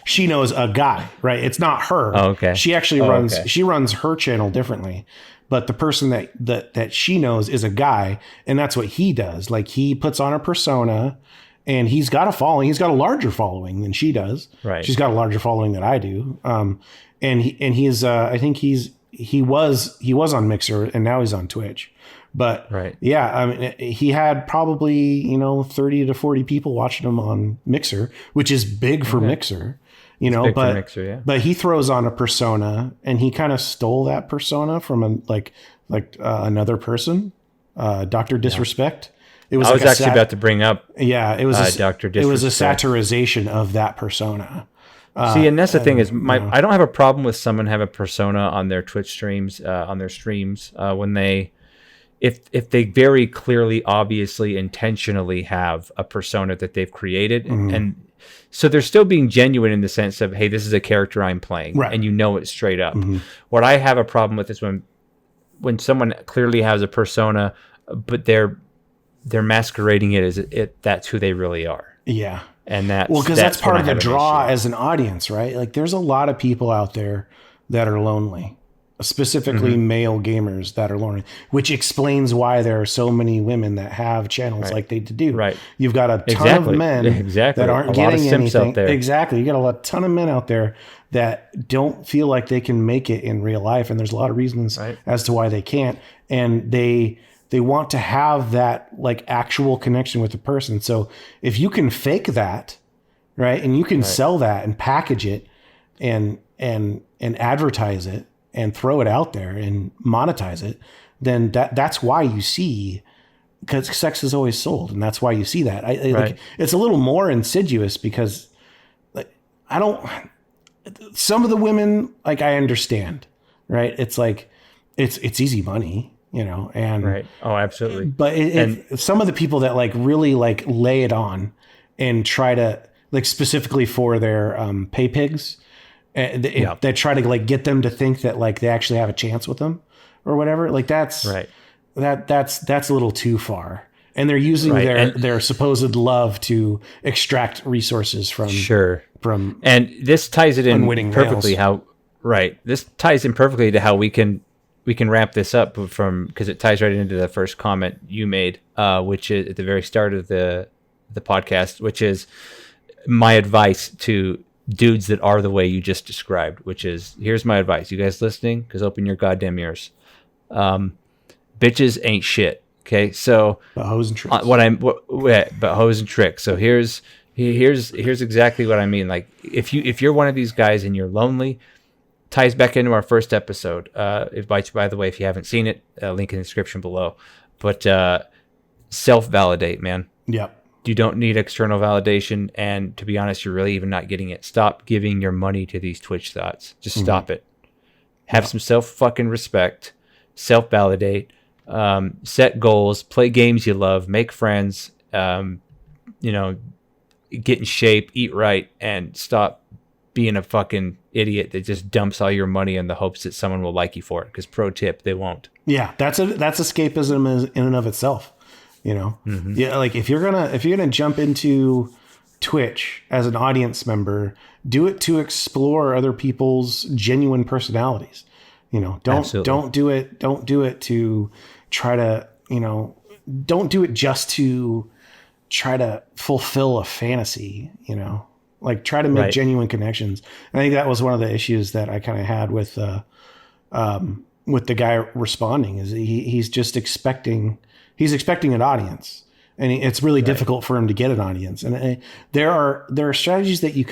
she knows a guy, right? It's not her. Oh, okay. She actually runs her channel differently. But the person that she knows is a guy, and that's what he does. Like, he puts on a persona, and he's got a following. He's got a larger following than she does. Right. She's got a larger following than I do. And he's I think he was on Mixer, and now he's on Twitch. But yeah, I mean, he had probably 30 to 40 people watching him on Mixer, which is big for Mixer. But he throws on a persona, and he kind of stole that persona from another person, Dr. Disrespect. It was. I was actually about to bring up. Yeah, it was Dr. Disrespect. It was a satirization of that persona. See, and that's the thing is, I don't have a problem with someone have a persona on their Twitch streams, on their streams, when they, if they very clearly, obviously, intentionally have a persona that they've created, and so they're still being genuine in the sense of, hey, this is a character I'm playing, and it straight up. What I have a problem with is when someone clearly has a persona, but they're masquerading it as that's who they really are. Yeah, and because that's part of the draw as an audience, right? Like, there's a lot of people out there that are lonely. Specifically male gamers that are lonely, which explains why there are so many women that have channels like they do. Right. You've got a ton of men that aren't getting anything. Exactly. You got a ton of men out there that don't feel like they can make it in real life. And there's a lot of reasons as to why they can't. And they want to have that like actual connection with the person. So if you can fake that, right, and you can sell that and package it and advertise it, and throw it out there and monetize it, then that's why you see because sex is always sold, and that's why you see that. Right. Like, it's a little more insidious because, like, I don't. Some of the women, like, I understand, right? It's like it's easy money, and Right. Oh, absolutely. But some of the people that like really like lay it on and try to like specifically for their pay pigs, that try to like get them to think that like they actually have a chance with them or whatever. Like that's right. That's a little too far. And they're using their supposed love to extract resources from and this ties it in perfectly males. This ties in perfectly to how we can wrap this up because it ties right into the first comment you made, which is at the very start of the podcast, which is my advice to dudes that are the way you just described, which is, here's my advice. You guys listening? Because open your goddamn ears. Bitches ain't shit. Okay, so but hoes and tricks. But hoes and tricks. So here's exactly what I mean. Like if you're one of these guys and you're lonely, ties back into our first episode. By the way, if you haven't seen it, link in the description below. But self-validate, man. Yep. You don't need external validation, and to be honest, you're really even not getting it. Stop giving your money to these Twitch thoughts. Just stop it. Have some self-fucking respect. Self-validate. Set goals. Play games you love. Make friends. Get in shape. Eat right, and stop being a fucking idiot that just dumps all your money in the hopes that someone will like you for it. Because pro tip, they won't. Yeah, that's escapism in and of itself. Yeah, like if you're gonna jump into Twitch as an audience member, do it to explore other people's genuine personalities. Don't do it to try to don't do it just to try to fulfill a fantasy. Like try to make genuine connections. And I think that was one of the issues that I kind of had with the guy responding. Is he's just expecting an audience, and it's really difficult for him to get an audience. And there are strategies that you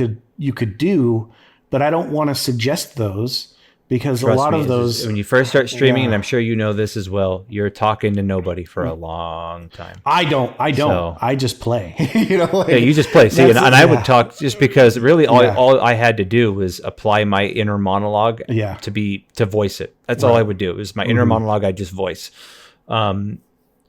could do, but I don't want to suggest those because a lot of those, when you first start streaming, and I'm sure you know this as well, you're talking to nobody for a long time. I don't. So, I just play. You just play. See, and I would talk just because really all I had to do was apply my inner monologue to voice it. That's all I would do. It was my inner monologue. I just voice.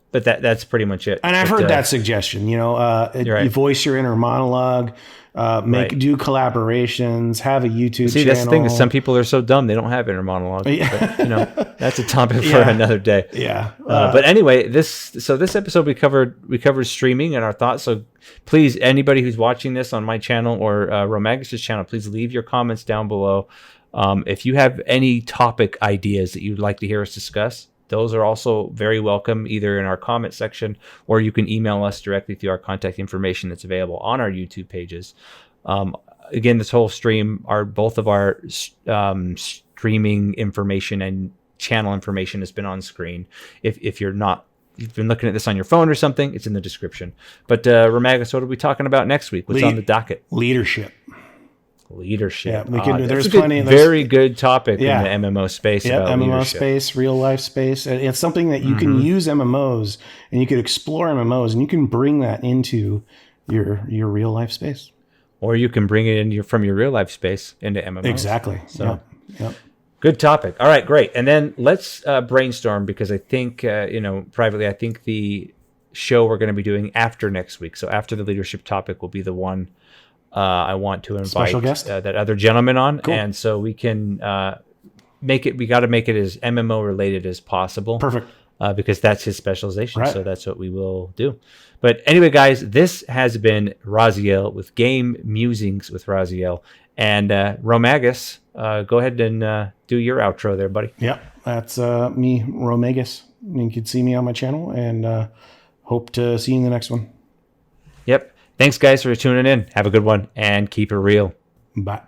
But that's pretty much it. And I've heard that suggestion. You voice your inner monologue, do collaborations, have a YouTube channel. See, that's the thing is some people are so dumb they don't have inner monologue. But, that's a topic for another day. Yeah. But anyway, this episode we covered streaming and our thoughts. So please, anybody who's watching this on my channel or Rhomagus' channel, please leave your comments down below. If you have any topic ideas that you'd like to hear us discuss, those are also very welcome, either in our comment section or you can email us directly through our contact information that's available on our YouTube pages. Again, this whole stream, both of our streaming information and channel information has been on screen. If you've been looking at this on your phone or something, it's in the description. But Rhomagus, what are we talking about next week? What's on the docket? Leadership. Yeah, we can there's plenty. Very good topic in the MMO space. About MMO leadership. Space, real life space. And it's something that you can use MMOs, and you can explore MMOs, and you can bring that into your real life space, or you can bring it in from your real life space into MMOs. Exactly. So, good topic. All right, great. And then let's brainstorm, because I think privately, I think the show we're going to be doing after next week. So after the leadership topic will be the one. I want to invite special guest? That other gentleman on, cool. And so we can make it. We got to make it as MMO related as possible. Perfect, because that's his specialization. Right. So that's what we will do. But anyway, guys, this has been Raziel with Game Musings with Raziel and Rhomagus. Go ahead and do your outro there, buddy. Yep, that's me, Rhomagus. You can see me on my channel, and hope to see you in the next one. Yep. Thanks, guys, for tuning in. Have a good one, and keep it real. Bye.